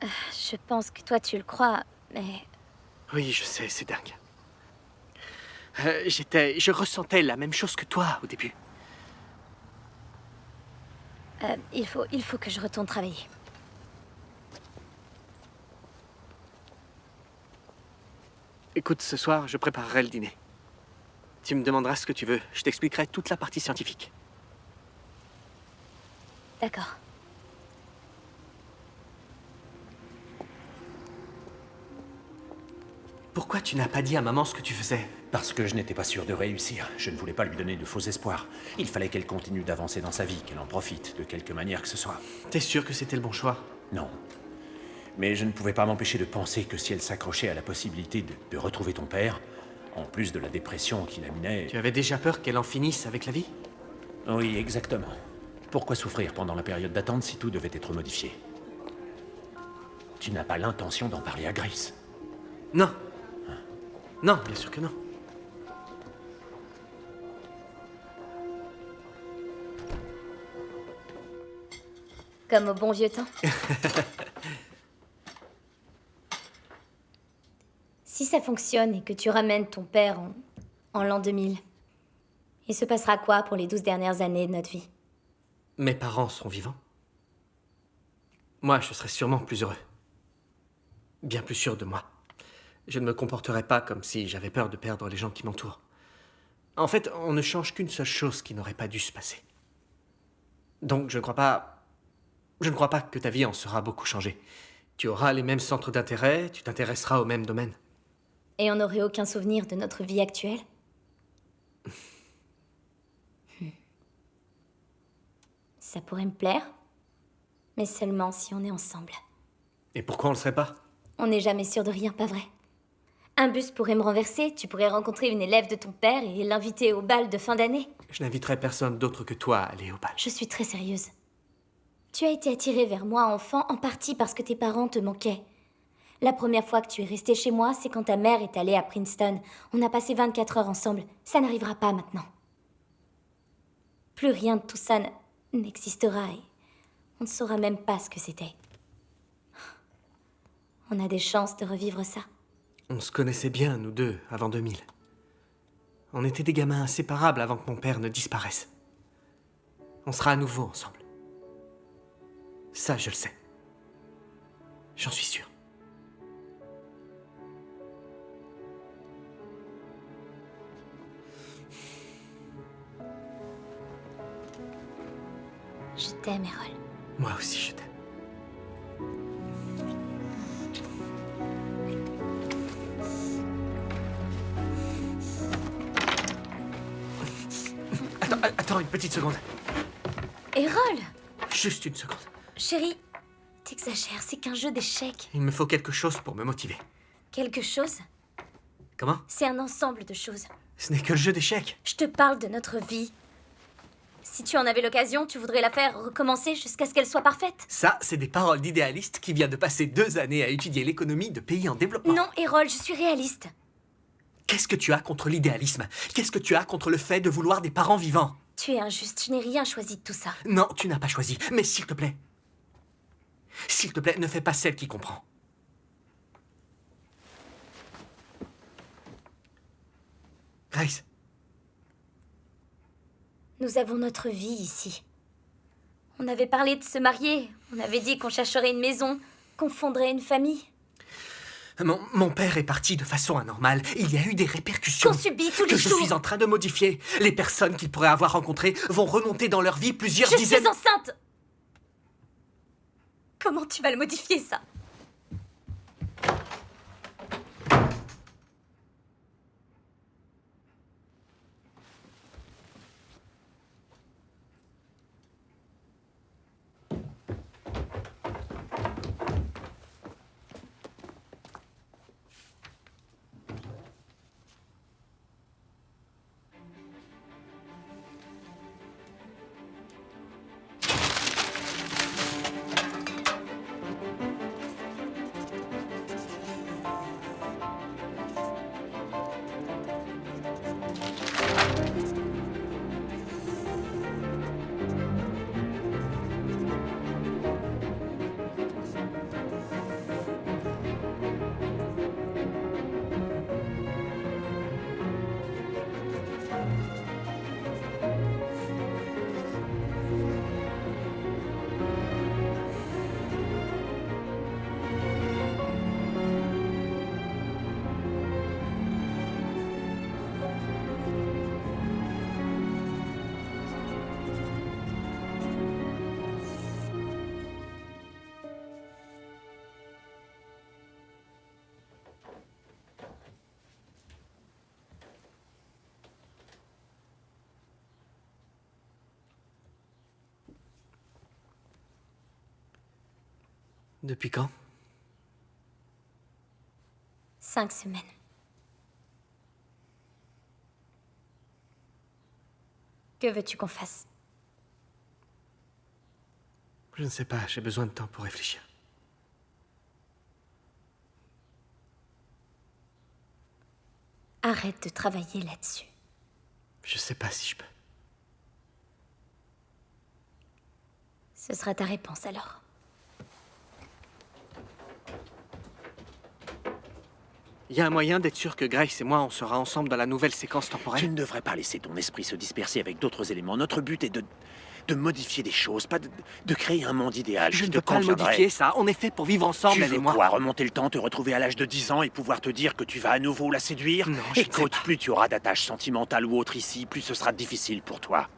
D: Je pense que toi tu le crois, mais...
I: Oui, je sais, c'est dingue. Je ressentais la même chose que toi au début.
D: Il faut que je retourne travailler.
I: Écoute, ce soir, je préparerai le dîner. Tu me demanderas ce que tu veux. Je t'expliquerai toute la partie scientifique.
D: D'accord.
I: Pourquoi tu n'as pas dit à maman ce que tu faisais?
E: Parce que je n'étais pas sûr de réussir. Je ne voulais pas lui donner de faux espoirs. Il fallait qu'elle continue d'avancer dans sa vie, qu'elle en profite, de quelque manière que ce soit.
I: T'es sûr que c'était le bon choix?
E: Non. Mais je ne pouvais pas m'empêcher de penser que si elle s'accrochait à la possibilité de retrouver ton père, en plus de la dépression qui la minait...
I: Tu avais déjà peur qu'elle en finisse avec la vie?
E: Oui, exactement. Pourquoi souffrir pendant la période d'attente si tout devait être modifié? Tu n'as pas l'intention d'en parler à Grace?
I: Non. Non, bien sûr que non.
D: Comme au bon vieux temps. Si ça fonctionne et que tu ramènes ton père en l'an 2000, il se passera quoi pour les 12 dernières années de notre vie?
I: Mes parents sont vivants. Moi, je serais sûrement plus heureux. Bien plus sûr de moi. Je ne me comporterai pas comme si j'avais peur de perdre les gens qui m'entourent. En fait, on ne change qu'une seule chose qui n'aurait pas dû se passer. Donc, je ne crois pas que ta vie en sera beaucoup changée. Tu auras les mêmes centres d'intérêt, tu t'intéresseras au même domaine.
D: Et on n'aurait aucun souvenir de notre vie actuelle? Ça pourrait me plaire, mais seulement si on est ensemble.
I: Et pourquoi on le serait pas?
D: On n'est jamais sûr de rien, pas vrai? Un bus pourrait me renverser, tu pourrais rencontrer une élève de ton père et l'inviter au bal de fin d'année.
I: Je n'inviterai personne d'autre que toi à aller au bal.
D: Je suis très sérieuse. Tu as été attirée vers moi enfant en partie parce que tes parents te manquaient. La première fois que tu es restée chez moi, c'est quand ta mère est allée à Princeton. On a passé 24 heures ensemble. Ça n'arrivera pas maintenant. Plus rien de tout ça n'existera et on ne saura même pas ce que c'était. On a des chances de revivre ça.
I: On se connaissait bien, nous deux, avant 2000. On était des gamins inséparables avant que mon père ne disparaisse. On sera à nouveau ensemble. Ça, je le sais. J'en suis sûr.
D: Je t'aime, Errol.
I: Moi aussi, je t'aime. Attends une petite seconde.
D: Errol!
I: Juste une seconde.
D: Chérie, t'exagères, c'est qu'un jeu d'échecs.
I: Il me faut quelque chose pour me motiver.
D: Quelque chose?
I: Comment?
D: C'est un ensemble de choses.
I: Ce n'est que le jeu d'échecs.
D: Je te parle de notre vie. Si tu en avais l'occasion, tu voudrais la faire recommencer jusqu'à ce qu'elle soit parfaite?
I: Ça, c'est des paroles d'idéaliste qui vient de passer 2 années à étudier l'économie de pays en développement.
D: Non, Errol, je suis réaliste.
I: Qu'est-ce que tu as contre l'idéalisme? Qu'est-ce que tu as contre le fait de vouloir des parents vivants?
D: Tu es injuste, je n'ai rien choisi de tout ça.
I: Non, tu n'as pas choisi. Mais s'il te plaît, ne fais pas celle qui comprend. Grace.
D: Nous avons notre vie ici. On avait parlé de se marier. On avait dit qu'on chercherait une maison, qu'on fonderait une famille.
I: Mon père est parti de façon anormale. Il y a eu des répercussions
D: Qu'on subit tous les
I: que
D: jours.
I: je suis en train de modifier. Les personnes qu'il pourrait avoir rencontrées vont remonter dans leur vie plusieurs
D: Je
I: dizaines...
D: suis enceinte! Comment tu vas le modifier, ça?
I: Depuis quand?
D: 5 semaines. Que veux-tu qu'on fasse?
I: Je ne sais pas, j'ai besoin de temps pour réfléchir.
D: Arrête de travailler là-dessus.
I: Je sais pas si je peux.
D: Ce sera ta réponse alors.
I: Il y a un moyen d'être sûr que Grace et moi, on sera ensemble dans la nouvelle séquence temporelle?
E: Tu ne devrais pas laisser ton esprit se disperser avec d'autres éléments. Notre but est de modifier des choses, pas de créer un monde idéal.
I: Je
E: qui
I: ne
E: te
I: peux pas le
E: conviendrait.
I: modifier, ça. On est fait pour vivre ensemble,
E: Tu
I: elle et
E: veux
I: moi.
E: quoi, remonter le temps, te retrouver à l'âge de 10 ans et pouvoir te dire que tu vas à nouveau la séduire?
I: Non, je ne sais
E: Écoute,
I: pas.
E: plus tu auras d'attaches sentimentales ou autres ici, plus ce sera difficile pour toi.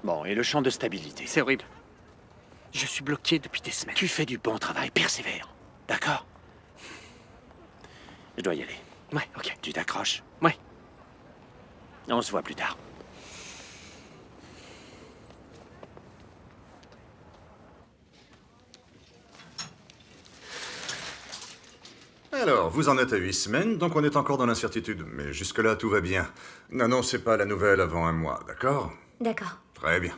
E: Bon, et le champ de stabilité?
I: C'est horrible. Je suis bloqué depuis des semaines.
E: Tu fais du bon travail, persévère. D'accord? Je dois y aller.
I: Ouais, ok.
E: Tu t'accroches?
I: Ouais.
E: On se voit plus tard.
M: Alors, vous en êtes à 8 semaines, donc on est encore dans l'incertitude. Mais jusque-là, tout va bien. N'annoncez pas la nouvelle avant un mois, d'accord?
D: D'accord.
M: Très bien.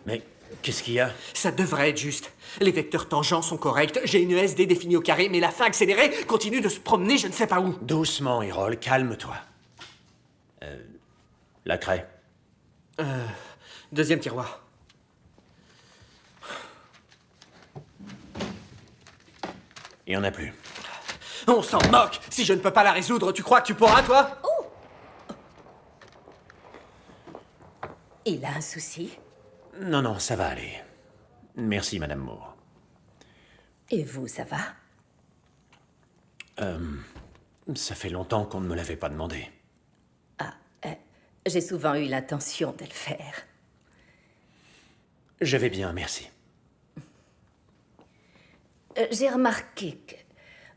E: Mais qu'est-ce qu'il y a?
I: Ça devrait être juste. Les vecteurs tangents sont corrects, j'ai une ESD définie au carré, mais la fin accélérée continue de se promener je ne sais pas où.
E: Doucement, Errol, calme-toi. La craie.
I: Deuxième tiroir.
E: Il y en a plus.
I: On s'en moque. Si je ne peux pas la résoudre, tu crois que tu pourras, toi?
N: Il a un souci?
E: Non, non, ça va aller. Merci, Madame Moore.
N: Et vous, ça va?
E: Ça fait longtemps qu'on ne me l'avait pas demandé.
N: J'ai souvent eu l'intention de le faire.
E: Je vais bien, merci.
N: J'ai remarqué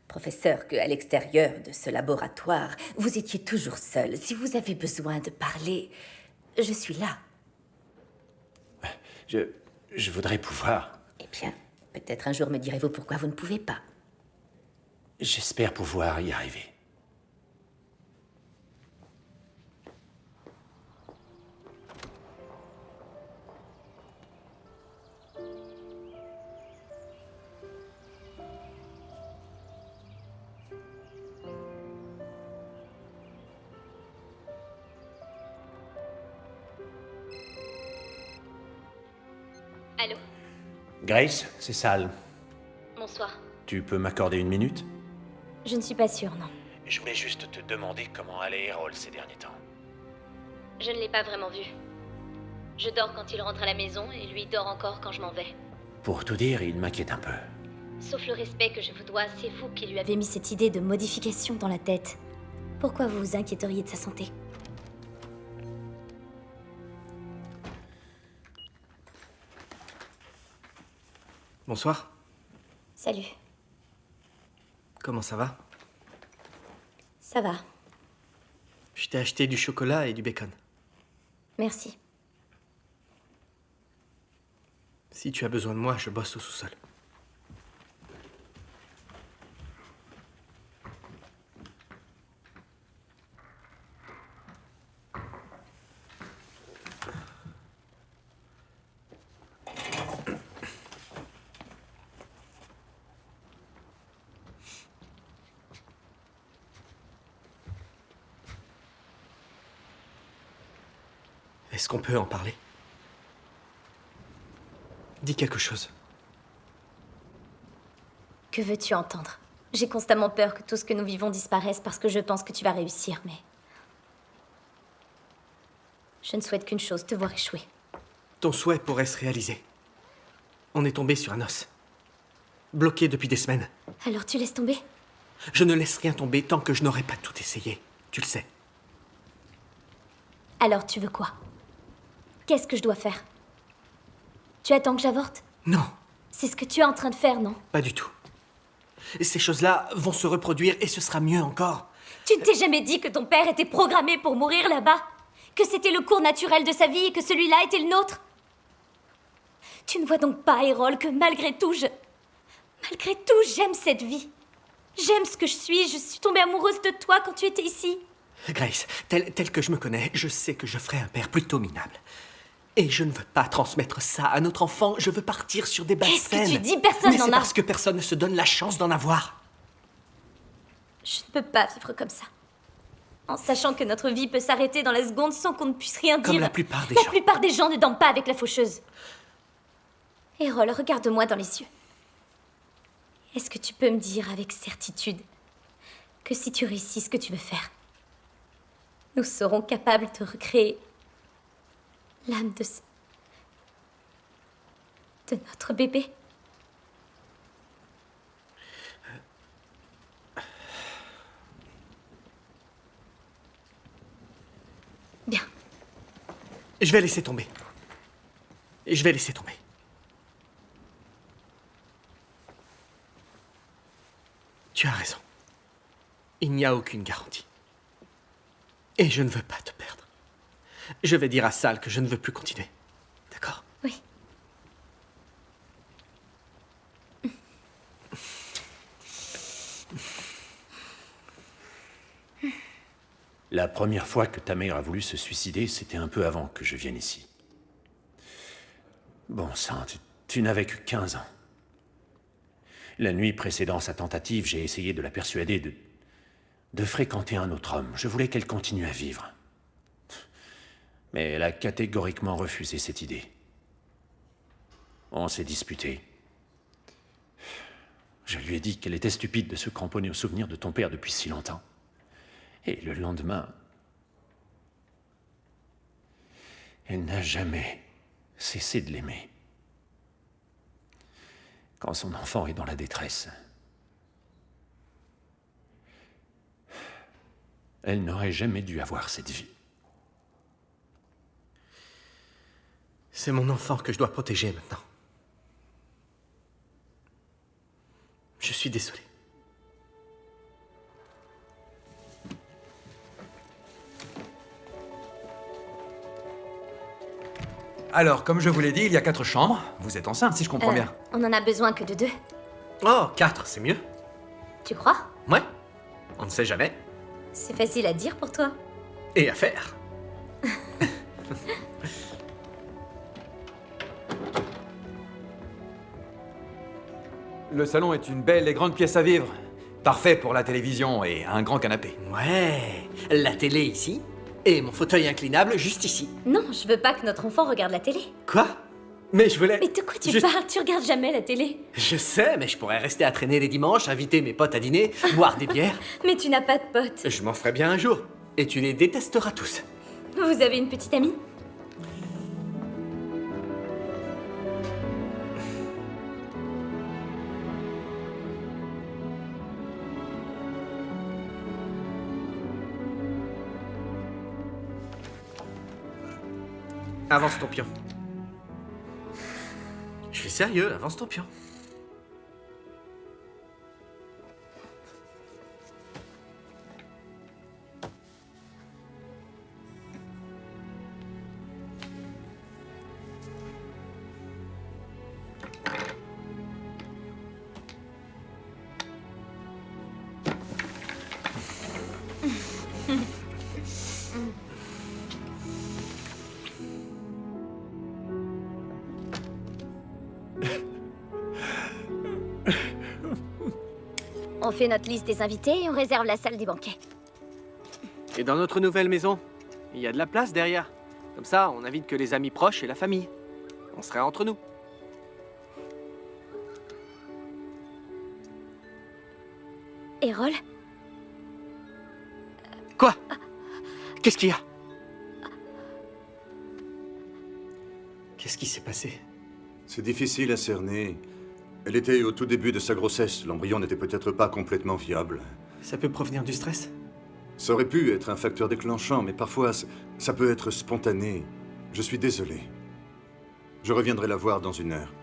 N: professeur, qu'à l'extérieur de ce laboratoire, vous étiez toujours seul. Si vous avez besoin de parler, je suis là.
E: Je voudrais pouvoir...
N: Eh bien, peut-être un jour me direz-vous pourquoi vous ne pouvez pas.
E: J'espère pouvoir y arriver.
D: Allô?
E: Grace, c'est Sal.
D: Bonsoir.
E: Tu peux m'accorder une minute?
D: Je ne suis pas sûre, non.
E: Je voulais juste te demander comment allait Errol ces derniers temps.
D: Je ne l'ai pas vraiment vu. Je dors quand il rentre à la maison et lui dort encore quand je m'en vais.
E: Pour tout dire, il m'inquiète un peu.
D: Sauf le respect que je vous dois, c'est vous qui lui avez mis cette idée de modification dans la tête. Pourquoi vous vous inquiéteriez de sa santé?
I: Bonsoir.
D: Salut.
I: Comment ça va?
D: Ça va,
I: Je t'ai acheté du chocolat et du bacon.
D: merci.
I: Si tu as besoin de moi, je bosse au sous-sol. Est-ce qu'on peut en parler? Dis quelque chose.
D: Que veux-tu entendre? J'ai constamment peur que tout ce que nous vivons disparaisse parce que je pense que tu vas réussir, mais... Je ne souhaite qu'une chose, te voir échouer.
I: Ton souhait pourrait se réaliser. On est tombé sur un os. Bloqué depuis des semaines.
D: Alors tu laisses tomber?
I: Je ne laisse rien tomber tant que je n'aurai pas tout essayé. Tu le sais.
D: Alors tu veux quoi? Qu'est-ce que je dois faire? Tu attends que j'avorte?
I: Non,
D: C'est ce que tu es en train de faire, non?
I: pas du tout. Ces choses-là vont se reproduire et ce sera mieux encore.
D: Tu ne t'es jamais dit que ton père était programmé pour mourir là-bas? Que c'était le cours naturel de sa vie et que celui-là était le nôtre? Tu ne vois donc pas, Errol, que malgré tout, Malgré tout, j'aime cette vie. J'aime ce que je suis tombée amoureuse de toi quand tu étais ici.
I: Grace, tel que je me connais, je sais que je ferai un père plutôt minable. Et je ne veux pas transmettre ça à notre enfant, je veux partir sur des bases saines.
D: Qu'est-ce que tu dis? Personne
I: Mais
D: n'en
I: c'est
D: a.
I: parce que personne ne se donne la chance d'en avoir.
D: Je ne peux pas vivre comme ça. En sachant que notre vie peut s'arrêter dans la seconde sans qu'on ne puisse rien dire.
I: Comme la plupart des
D: La
I: gens.
D: plupart des gens ne dorment pas avec la faucheuse. Errol, regarde-moi dans les yeux. Est-ce que tu peux me dire avec certitude que si tu réussis ce que tu veux faire, nous serons capables de recréer l'âme de notre bébé? Bien.
I: Je vais laisser tomber. Je vais laisser tomber. Tu as raison. Il n'y a aucune garantie. Et je ne veux pas te perdre. Je vais dire à Sal que je ne veux plus continuer. D'accord?
D: Oui.
E: La première fois que ta mère a voulu se suicider, c'était un peu avant que je vienne ici. Bon sang, tu n'avais que 15 ans. La nuit précédant sa tentative, j'ai essayé de la persuader de fréquenter un autre homme. Je voulais qu'elle continue à vivre. Mais elle a catégoriquement refusé cette idée. On s'est disputé. Je lui ai dit qu'elle était stupide de se cramponner au souvenir de ton père depuis si longtemps. Et le lendemain, elle n'a jamais cessé de l'aimer. Quand son enfant est dans la détresse, elle n'aurait jamais dû avoir cette vie.
I: C'est mon enfant que je dois protéger maintenant. Je suis désolé.
L: Alors, comme je vous l'ai dit, il y a 4 chambres. Vous êtes enceinte, si je comprends bien.
D: On n'en a besoin que de 2.
I: Oh, 4, c'est mieux.
D: Tu crois?
I: Ouais. On ne sait jamais.
D: C'est facile à dire pour toi.
I: Et à faire.
L: Le salon est une belle et grande pièce à vivre. Parfait pour la télévision et un grand canapé.
I: Ouais. La télé ici. Et mon fauteuil inclinable juste ici.
D: Non, je veux pas que notre enfant regarde la télé.
I: Quoi? Mais je voulais...
D: Mais de quoi tu
I: Juste-
D: parles? Tu regardes jamais la télé.
I: Je sais, mais je pourrais rester à traîner les dimanches, inviter mes potes à dîner, boire des bières.
D: Mais tu n'as pas de potes.
I: Je m'en ferai bien un jour. Et tu les détesteras tous.
D: Vous avez une petite amie?
I: Avance ton pion. Je suis sérieux, avance ton pion.
D: On fait notre liste des invités et on réserve la salle des banquets.
I: Et dans notre nouvelle maison, il y a de la place derrière. Comme ça, on invite que les amis proches et la famille. On serait entre nous.
D: Errol?
I: Quoi? Qu'est-ce qu'il y a? Qu'est-ce qui s'est passé?
M: C'est difficile à cerner. Elle était au tout début de sa grossesse. L'embryon n'était peut-être pas complètement viable.
I: Ça peut provenir du stress?
M: Ça aurait pu être un facteur déclenchant, mais parfois, ça peut être spontané. Je suis désolé. Je reviendrai la voir dans 1 heure.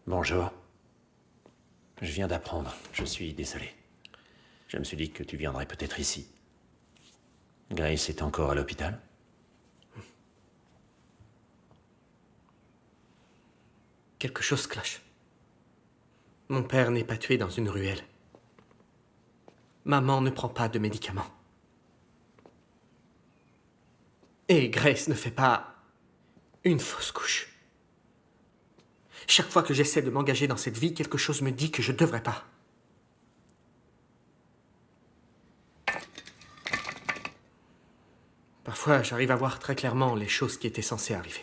E: Bonjour. Je viens d'apprendre. Je suis désolé. Je me suis dit que tu viendrais peut-être ici. Grace est encore à l'hôpital?
I: Quelque chose cloche. Mon père n'est pas tué dans une ruelle. Maman ne prend pas de médicaments. Et Grace ne fait pas une fausse couche. Chaque fois que j'essaie de m'engager dans cette vie, quelque chose me dit que je ne devrais pas. Parfois, j'arrive à voir très clairement les choses qui étaient censées arriver.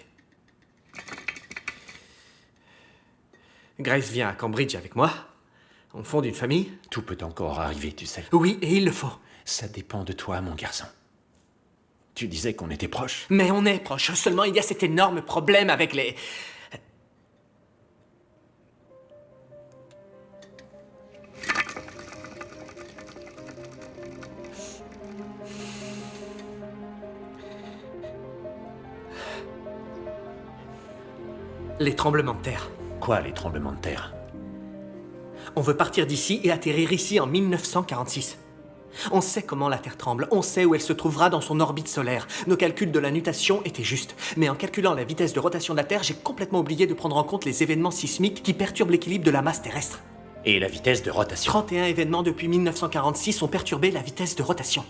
I: Grace vient à Cambridge avec moi. On fonde une famille.
E: Tout peut encore arriver, tu sais.
I: Oui, et il le faut.
E: Ça dépend de toi, mon garçon. Tu disais qu'on était proches.
I: Mais on est proches. Seulement, il y a cet énorme problème avec les... les tremblements de terre.
E: Quoi, les tremblements de terre?
I: On veut partir d'ici et atterrir ici en 1946. On sait comment la Terre tremble, on sait où elle se trouvera dans son orbite solaire. Nos calculs de la nutation étaient justes. Mais en calculant la vitesse de rotation de la Terre, j'ai complètement oublié de prendre en compte les événements sismiques qui perturbent l'équilibre de la masse terrestre.
E: Et la vitesse de rotation?
I: 31 événements depuis 1946 ont perturbé la vitesse de rotation.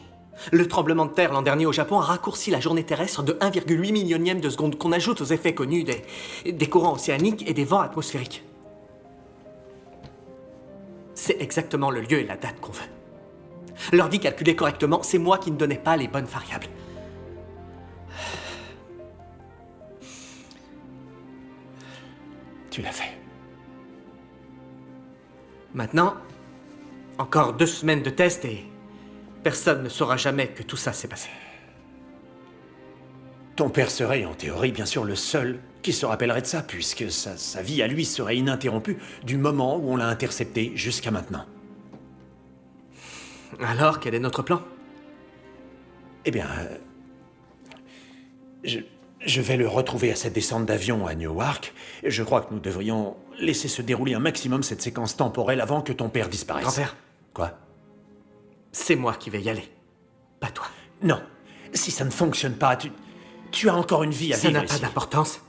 I: Le tremblement de terre l'an dernier au Japon a raccourci la journée terrestre de 1,8 millionième de seconde qu'on ajoute aux effets connus des courants océaniques et des vents atmosphériques. C'est exactement le lieu et la date qu'on veut. L'ordi calculé correctement, c'est moi qui ne donnais pas les bonnes variables.
E: Tu l'as fait.
I: Maintenant, encore 2 semaines de tests et Personne ne saura jamais que tout ça s'est passé.
E: Ton père serait, en théorie, bien sûr, le seul qui se rappellerait de ça, puisque sa vie à lui serait ininterrompue du moment où on l'a intercepté jusqu'à maintenant.
I: Alors, quel est notre plan?
E: Eh bien... Je vais le retrouver à cette descente d'avion à Newark. Je crois que nous devrions laisser se dérouler un maximum cette séquence temporelle avant que ton père disparaisse.
I: Grand-père.
E: Quoi?
I: C'est moi qui vais y aller, pas toi.
E: Non. Si ça ne fonctionne pas, tu as encore une vie à vivre
I: Ça n'a pas d'importance.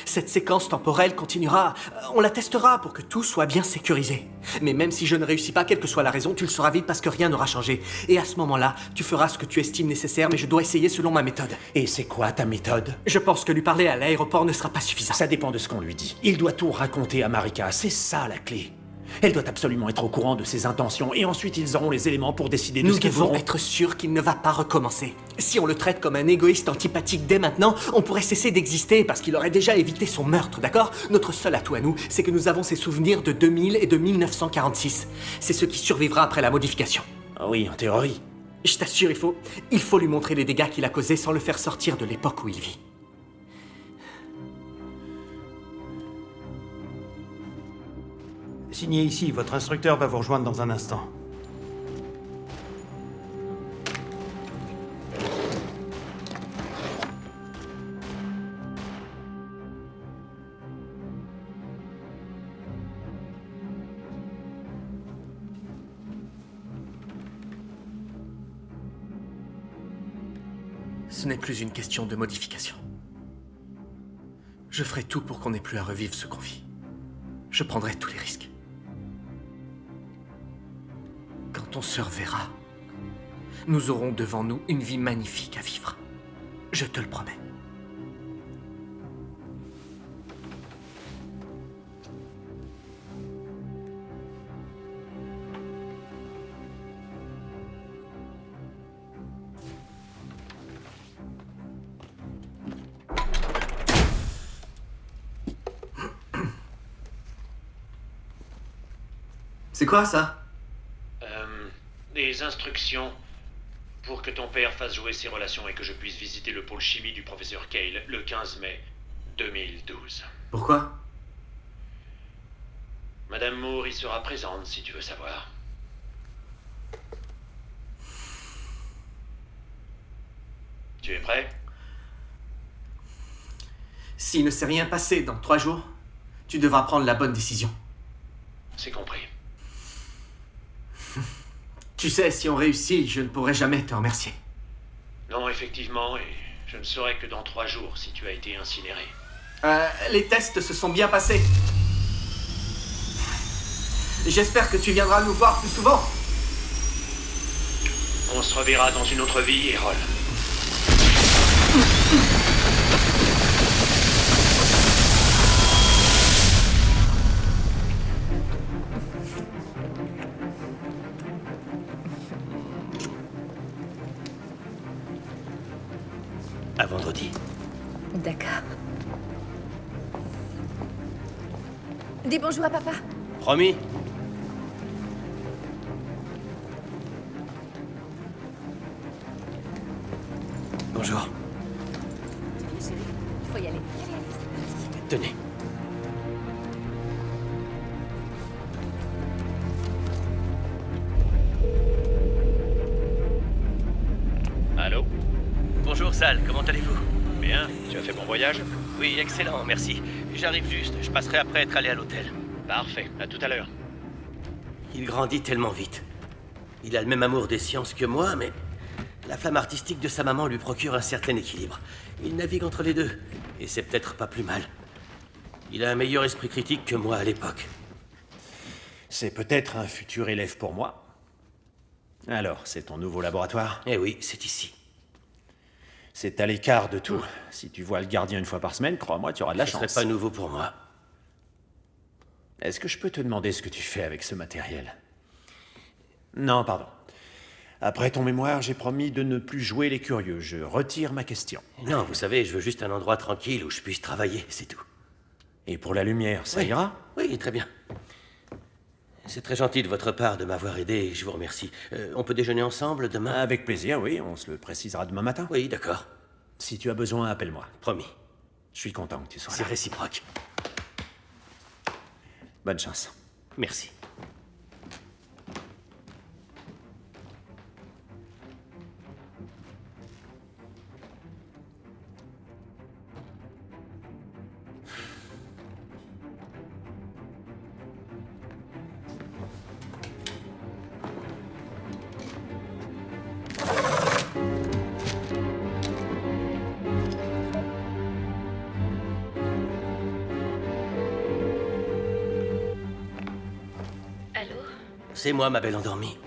I: Cette séquence temporelle continuera. On la testera pour que tout soit bien sécurisé. Mais même si je ne réussis pas, quelle que soit la raison, tu le sauras vite parce que rien n'aura changé. Et à ce moment-là, tu feras ce que tu estimes nécessaire, mais je dois essayer selon ma méthode.
E: Et c'est quoi ta méthode?
I: Je pense que lui parler à l'aéroport ne sera pas suffisant.
E: Ça dépend de ce qu'on lui dit. Il doit tout raconter à Marika, c'est ça la clé. Elle doit absolument être au courant de ses intentions, et ensuite ils auront les éléments pour décider de
I: Nous
E: ce qu'ils
I: devons
E: feront.
I: être sûrs qu'il ne va pas recommencer. Si on le traite comme un égoïste antipathique dès maintenant, on pourrait cesser d'exister parce qu'il aurait déjà évité son meurtre, d'accord? Notre seul atout à nous, c'est que nous avons ses souvenirs de 2000 et de 1946. C'est ce qui survivra après la modification.
E: Ah oui, en théorie.
I: Je t'assure, il faut lui montrer les dégâts qu'il a causés sans le faire sortir de l'époque où il vit.
J: Signez ici, votre instructeur va vous rejoindre dans un instant.
I: Ce n'est plus une question de modification. Je ferai tout pour qu'on n'ait plus à revivre ce qu'on vit. Je prendrai tous les risques. Quand on se reverra, nous aurons devant nous une vie magnifique à vivre. Je te le promets. C'est quoi ça?
G: Des instructions pour que ton père fasse jouer ses relations et que je puisse visiter le pôle chimie du professeur Cale le 15 mai 2012.
I: Pourquoi?
G: Madame Moore y sera présente si tu veux savoir. Tu es prêt?
I: S'il ne s'est rien passé dans 3 jours, tu devras prendre la bonne décision.
G: C'est compris.
I: Tu sais, si on réussit, je ne pourrai jamais te remercier.
G: Non, effectivement, et je ne saurai que dans 3 jours si tu as été incinéré.
I: Les tests se sont bien passés. J'espère que tu viendras nous voir plus souvent.
G: On se reverra dans une autre vie, Errol.
A: À vendredi.
B: D'accord. Dis bonjour à papa.
A: Promis. Bonjour.
B: Chérie, il faut y aller.
A: Tenez.
G: Allô?
A: Bonjour Sal, comment allez-vous?
G: Bien, tu as fait bon voyage?
A: Oui, excellent, merci. J'arrive juste, je passerai après être allé à l'hôtel.
G: Parfait, à tout à l'heure.
A: Il grandit tellement vite. Il a le même amour des sciences que moi, mais la flamme artistique de sa maman lui procure un certain équilibre. Il navigue entre les deux, et c'est peut-être pas plus mal. Il a un meilleur esprit critique que moi à l'époque.
E: C'est peut-être un futur élève pour moi. Alors, c'est ton nouveau laboratoire?
A: Eh oui, c'est ici.
E: C'est à l'écart de tout. Si tu vois le gardien une fois par semaine, crois-moi, tu auras de la chance.
A: Ce serait pas nouveau pour moi.
E: Est-ce que je peux te demander ce que tu fais avec ce matériel? Non, pardon. Après ton mémoire, j'ai promis de ne plus jouer les curieux. Je retire ma question.
A: Non, vous savez, je veux juste un endroit tranquille où je puisse travailler, c'est tout.
E: Et pour la lumière, ça
A: Oui.
E: ira?
A: Oui, très bien. C'est très gentil de votre part de m'avoir aidé, je vous remercie. On peut déjeuner ensemble demain?
E: Avec plaisir, oui, on se le précisera demain matin.
A: Oui, d'accord.
E: Si tu as besoin, appelle-moi.
A: Promis.
E: Je suis content que tu sois
A: C'est
E: là.
A: réciproque.
E: Bonne chance.
A: Merci.
F: Allô?
A: C'est moi, ma belle endormie.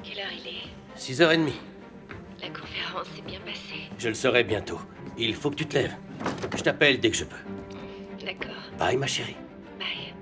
F: Quelle heure il est?
A: 6h30.
F: La conférence s'est bien passée.
A: Je le saurai bientôt. Il faut que tu te lèves. Je t'appelle dès que je peux.
F: D'accord.
A: Bye, ma chérie.
F: Bye.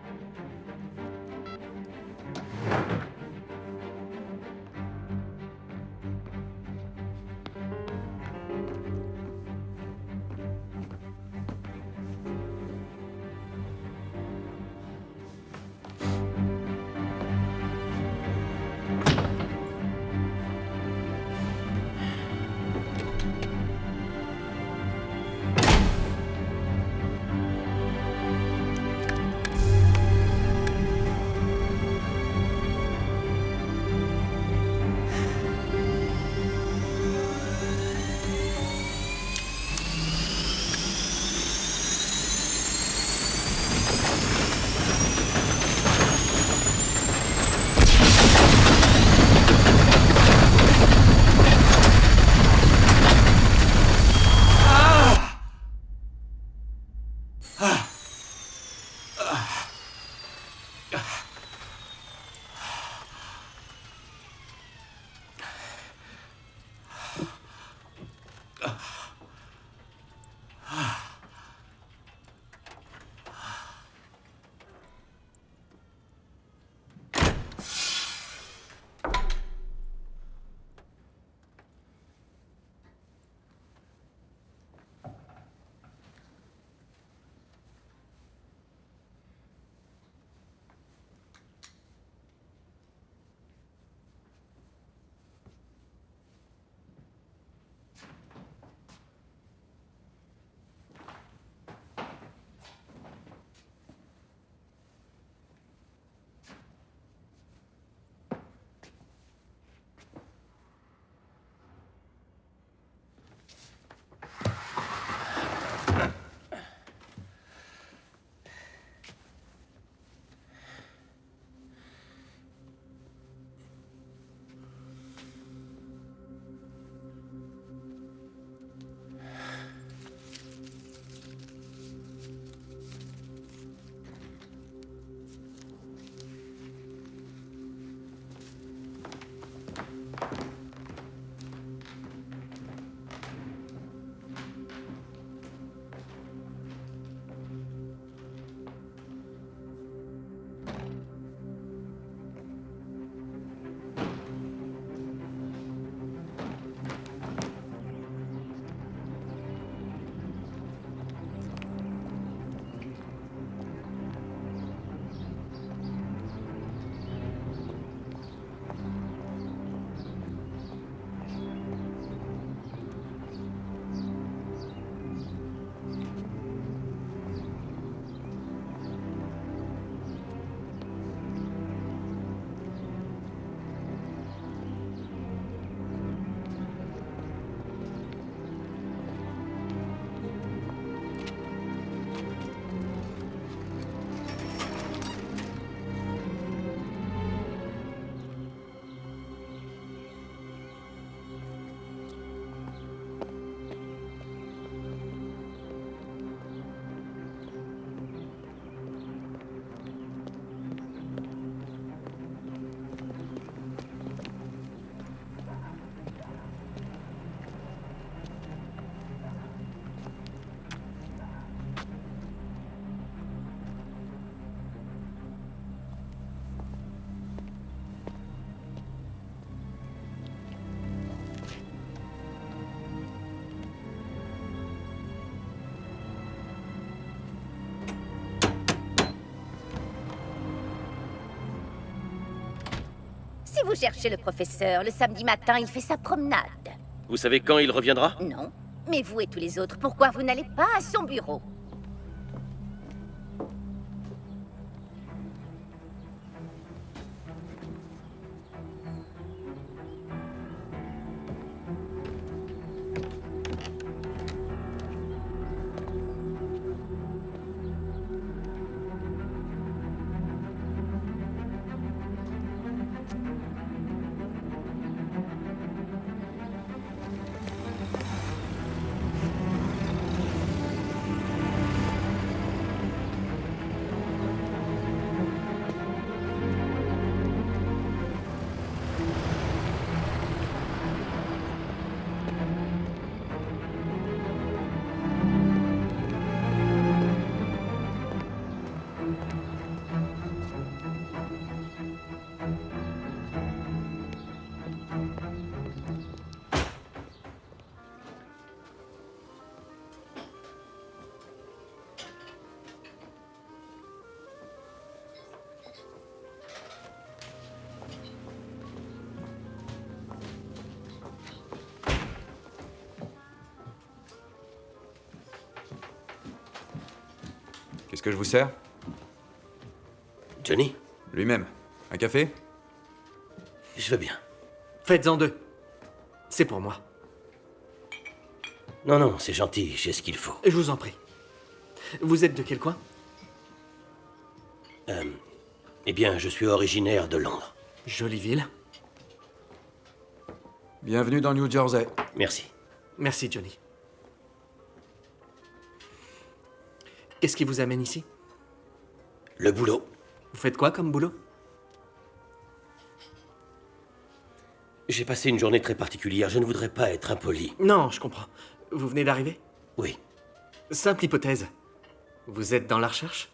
N: Si vous cherchez le professeur, le samedi matin, il fait sa promenade.
A: Vous savez quand il reviendra?
N: Non. Mais vous et tous les autres, pourquoi vous n'allez pas à son bureau?
L: Qu'est-ce que je vous sers?
A: Johnny?
L: Lui-même. Un café?
A: Je veux bien.
I: Faites-en 2. C'est pour moi.
A: Non, non, c'est gentil, j'ai ce qu'il faut.
I: Je vous en prie. Vous êtes de quel coin?
A: Eh bien, je suis originaire de Londres.
I: Jolie ville.
L: Bienvenue dans New Jersey.
A: Merci.
I: Merci, Johnny. Qu'est-ce qui vous amène ici?
A: Le boulot.
I: Vous faites quoi comme boulot?
A: J'ai passé une journée très particulière, je ne voudrais pas être impoli.
I: Non, je comprends. Vous venez d'arriver?
A: Oui.
I: Simple hypothèse. Vous êtes dans la recherche?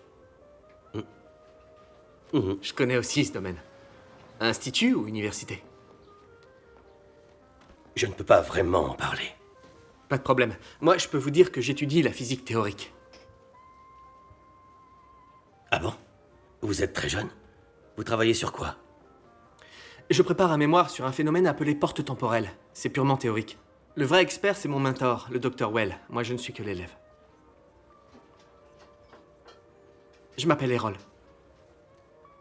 I: Je connais aussi ce domaine. Institut ou université?
A: Je ne peux pas vraiment en parler.
I: Pas de problème. Moi, je peux vous dire que j'étudie la physique théorique.
A: Ah bon? Vous êtes très jeune? Vous travaillez sur quoi?
I: Je prépare un mémoire sur un phénomène appelé porte temporelle. C'est purement théorique. Le vrai expert, c'est mon mentor, le Dr. Well. Moi, je ne suis que l'élève. Je m'appelle Errol.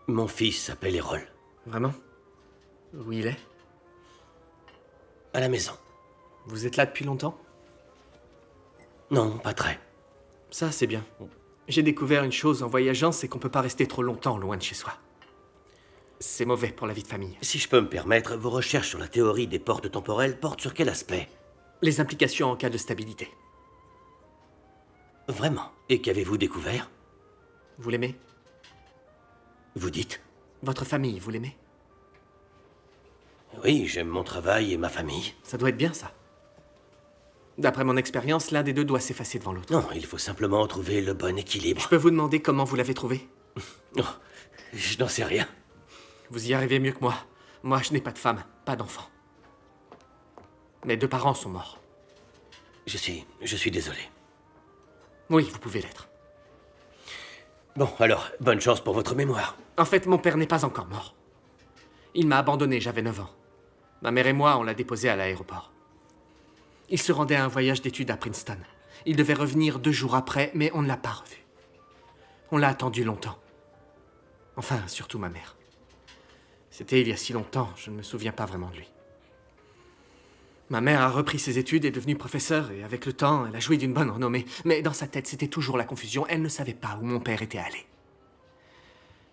A: Mon fils s'appelle Errol.
I: Vraiment? Où il est?
A: À la maison.
I: Vous êtes là depuis longtemps?
A: Non, pas très.
I: Ça, c'est bien. J'ai découvert une chose en voyageant, c'est qu'on peut pas rester trop longtemps loin de chez soi. C'est mauvais pour la vie de famille.
A: Si je peux me permettre, vos recherches sur la théorie des portes temporelles portent sur quel aspect?
I: Les implications en cas de stabilité.
A: Vraiment? Et qu'avez-vous découvert?
I: Vous l'aimez?
A: Vous dites?
I: Votre famille, vous l'aimez?
A: Oui, j'aime mon travail et ma famille.
I: Ça doit être bien, ça. D'après mon expérience, l'un des deux doit s'effacer devant l'autre.
A: Non, il faut simplement trouver le bon équilibre.
I: Je peux vous demander comment vous l'avez trouvé?
A: Oh, je n'en sais rien.
I: Vous y arrivez mieux que moi. Moi, je n'ai pas de femme, pas d'enfant. Mes 2 parents sont morts.
A: Je suis désolé.
I: Oui, vous pouvez l'être.
A: Bon, alors, bonne chance pour votre mémoire.
I: En fait, mon père n'est pas encore mort. Il m'a abandonné, j'avais 9 ans. Ma mère et moi, on l'a déposé à l'aéroport. Il se rendait à un voyage d'études à Princeton. Il devait revenir 2 jours après, mais on ne l'a pas revu. On l'a attendu longtemps. Enfin, surtout ma mère. C'était il y a si longtemps, je ne me souviens pas vraiment de lui. Ma mère a repris ses études et est devenue professeure, et avec le temps, elle a joui d'une bonne renommée. Mais dans sa tête, c'était toujours la confusion. Elle ne savait pas où mon père était allé.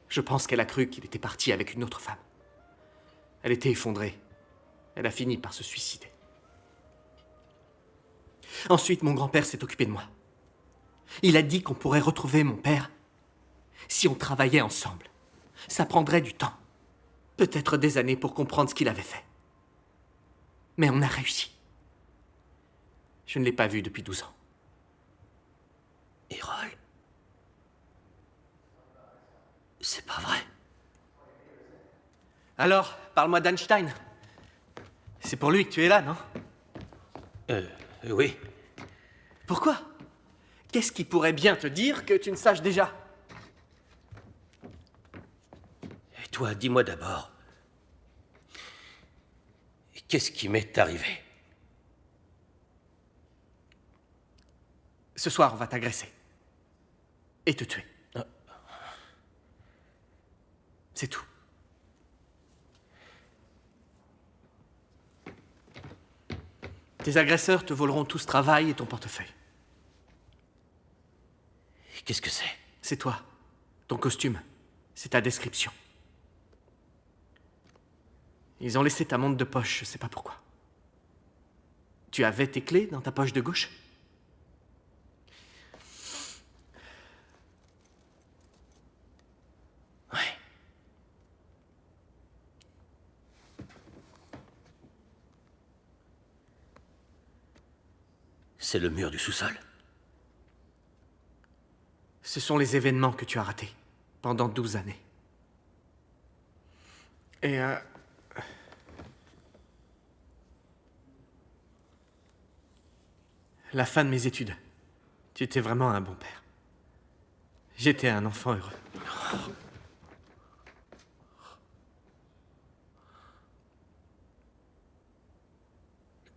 I: Je pense qu'elle a cru qu'il était parti avec une autre femme. Elle était effondrée. Elle a fini par se suicider. Ensuite, mon grand-père s'est occupé de moi. Il a dit qu'on pourrait retrouver mon père si on travaillait ensemble. Ça prendrait du temps. Peut-être des années pour comprendre ce qu'il avait fait. Mais on a réussi. Je ne l'ai pas vu depuis 12 ans.
A: Errol? C'est pas vrai.
I: Alors, parle-moi d'Einstein. C'est pour lui que tu es là, non?
A: Oui.
I: Pourquoi? Qu'est-ce qui pourrait bien te dire que tu ne saches déjà?
A: Et toi, dis-moi d'abord. Qu'est-ce qui m'est arrivé?
I: Ce soir, on va t'agresser. Et te tuer. C'est tout. Tes agresseurs te voleront tout ce travail et ton portefeuille.
A: Qu'est-ce que c'est?
I: C'est toi. Ton costume. C'est ta description. Ils ont laissé ta montre de poche, je sais pas pourquoi. Tu avais tes clés dans ta poche de gauche?
A: Ouais. C'est le mur du sous-sol.
I: Ce sont les événements que tu as ratés pendant 12 années. Et la fin de mes études. Tu étais vraiment un bon père. J'étais un enfant heureux.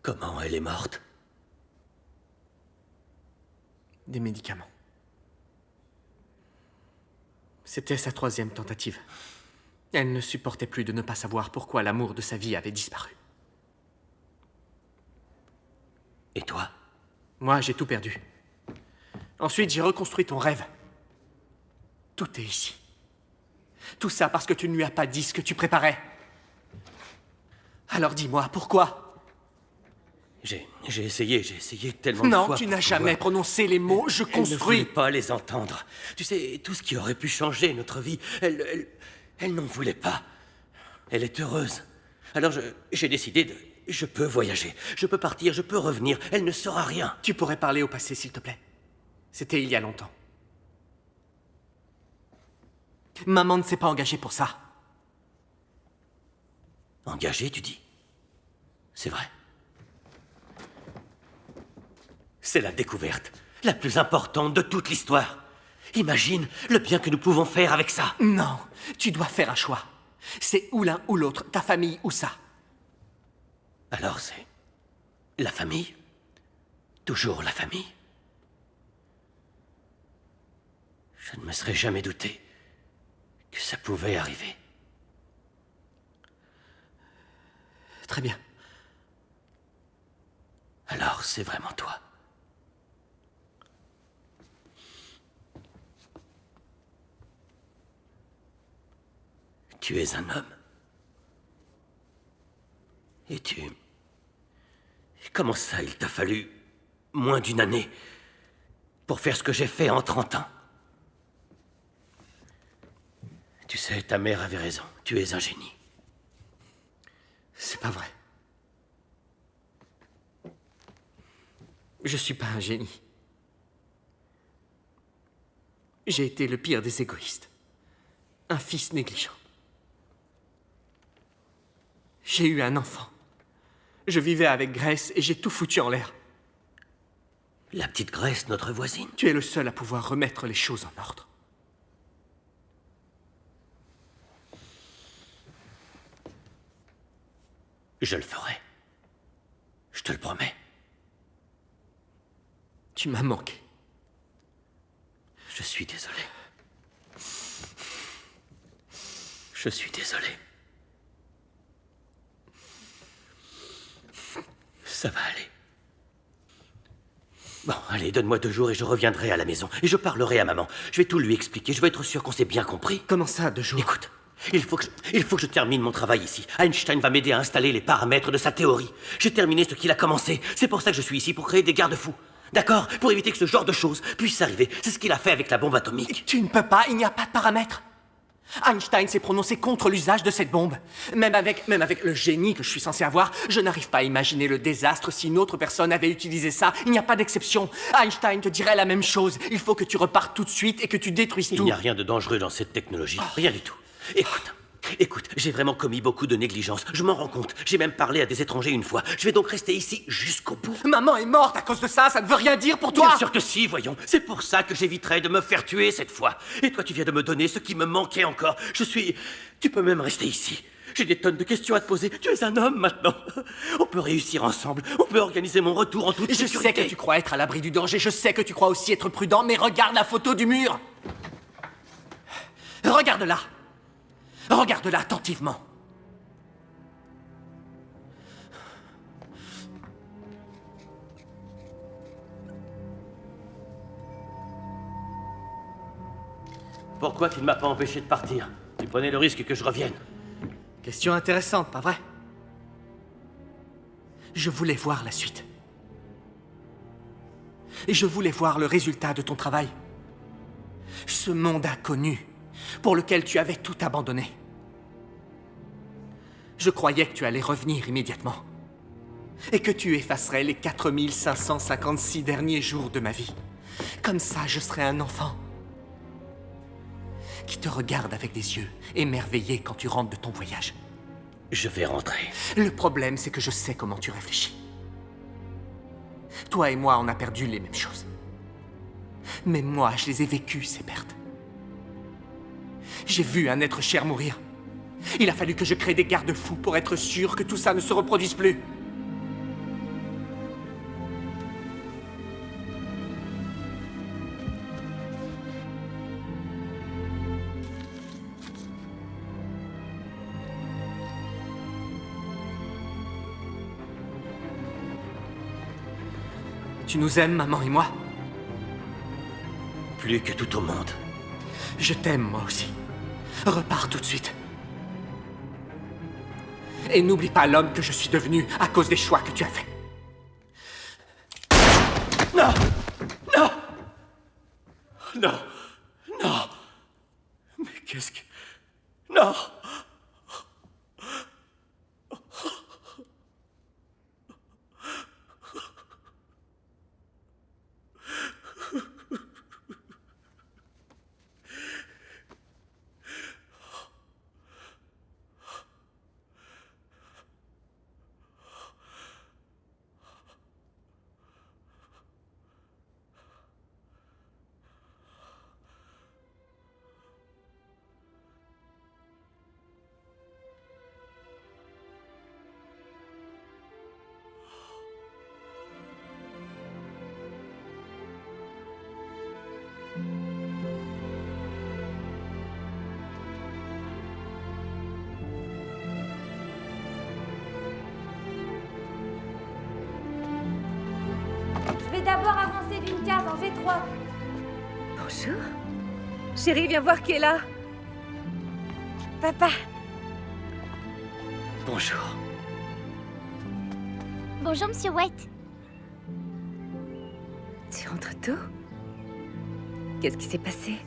A: Comment elle est morte?
I: Des médicaments. C'était sa 3e tentative. Elle ne supportait plus de ne pas savoir pourquoi l'amour de sa vie avait disparu.
A: Et toi?
I: Moi, j'ai tout perdu. Ensuite, j'ai reconstruit ton rêve. Tout est ici. Tout ça parce que tu ne lui as pas dit ce que tu préparais. Alors dis-moi, pourquoi?
A: J'ai essayé tellement de fois.
I: Non, tu n'as jamais prononcé les mots « je
A: Elle ne
I: construis
A: voulait pas les entendre. Tu sais, tout ce qui aurait pu changer notre vie, elle n'en voulait pas. Elle est heureuse. Alors j'ai décidé de... Je peux voyager, je peux partir, je peux revenir. Elle ne saura rien. »
I: Tu pourrais parler au passé, s'il te plaît. C'était il y a longtemps. Maman ne s'est pas engagée pour ça.
A: Engagée, tu dis? C'est vrai. C'est la découverte la plus importante de toute l'histoire. Imagine le bien que nous pouvons faire avec ça.
I: Non, tu dois faire un choix. C'est ou l'un ou l'autre, ta famille ou ça.
A: Alors c'est... la famille? Toujours la famille? Je ne me serais jamais douté que ça pouvait arriver.
I: Très bien.
A: Alors c'est vraiment toi. Tu es un homme. Et tu... Comment ça, il t'a fallu moins d'une année pour faire ce que j'ai fait en 30 ans? Tu sais, ta mère avait raison. Tu es un génie.
I: C'est pas vrai. Je suis pas un génie. J'ai été le pire des égoïstes. Un fils négligent. J'ai eu un enfant. Je vivais avec Grace et j'ai tout foutu en l'air.
A: La petite Grace, notre voisine?
I: Tu es le seul à pouvoir remettre les choses en ordre.
A: Je le ferai. Je te le promets.
I: Tu m'as manqué.
A: Je suis désolé. Je suis désolé. Ça va aller. Bon, allez, donne-moi 2 jours et je reviendrai à la maison. Et je parlerai à maman. Je vais tout lui expliquer. Je veux être sûr qu'on s'est bien compris.
I: Comment ça, 2 jours?
A: Écoute, il faut que je termine mon travail ici. Einstein va m'aider à installer les paramètres de sa théorie. J'ai terminé ce qu'il a commencé. C'est pour ça que je suis ici, pour créer des garde-fous. D'accord? Pour éviter que ce genre de choses puisse arriver. C'est ce qu'il a fait avec la bombe atomique.
I: Tu ne peux pas, il n'y a pas de paramètres. Einstein s'est prononcé contre l'usage de cette bombe. Même avec le génie que je suis censé avoir, je n'arrive pas à imaginer le désastre si une autre personne avait utilisé ça. Il n'y a pas d'exception. Einstein te dirait la même chose. Il faut que tu repartes tout de suite et que tu détruises tout.
A: Il n'y a rien de dangereux dans cette technologie. Rien du tout. Écoute, j'ai vraiment commis beaucoup de négligence. Je m'en rends compte. J'ai même parlé à des étrangers une fois. Je vais donc rester ici jusqu'au bout.
I: Maman est morte à cause de ça, ça ne veut rien dire pour toi.
A: Bien sûr que si, voyons. C'est pour ça que j'éviterai de me faire tuer cette fois. Et toi, tu viens de me donner ce qui me manquait encore. Tu peux même rester ici. J'ai des tonnes de questions à te poser. Tu es un homme maintenant. On peut réussir ensemble. On peut organiser mon retour en toute
I: Je
A: sécurité.
I: sais que tu crois être à l'abri du danger, je sais que tu crois aussi être prudent, mais regarde la photo du mur. Regarde-la. Regarde-la attentivement.
A: Pourquoi tu ne m'as pas empêché de partir? Tu prenais le risque que je revienne.
I: Question intéressante, pas vrai? Je voulais voir la suite. Et je voulais voir le résultat de ton travail. Ce monde inconnu, pour lequel tu avais tout abandonné. Je croyais que tu allais revenir immédiatement. Et que tu effacerais les 4556 derniers jours de ma vie. Comme ça, je serais un enfant qui te regarde avec des yeux émerveillés quand tu rentres de ton voyage.
A: Je vais rentrer.
I: Le problème, c'est que je sais comment tu réfléchis. Toi et moi, on a perdu les mêmes choses. Mais moi, je les ai vécues, ces pertes. J'ai vu un être cher mourir. Il a fallu que je crée des garde-fous pour être sûr que tout ça ne se reproduise plus. Tu nous aimes, maman et moi?
A: Plus que tout au monde.
I: Je t'aime, moi aussi. Repars tout de suite. Et n'oublie pas l'homme que je suis devenu à cause des choix que tu as faits.
A: Non! Non! Non! Non! Mais qu'est-ce que... Non!
C: Je vais d'abord avancer d'une case en G3.
F: Bonjour. Chérie, viens voir qui est là.
C: Papa.
A: Bonjour.
D: Bonjour, Monsieur White.
F: Tu rentres tôt? Qu'est-ce qui s'est passé?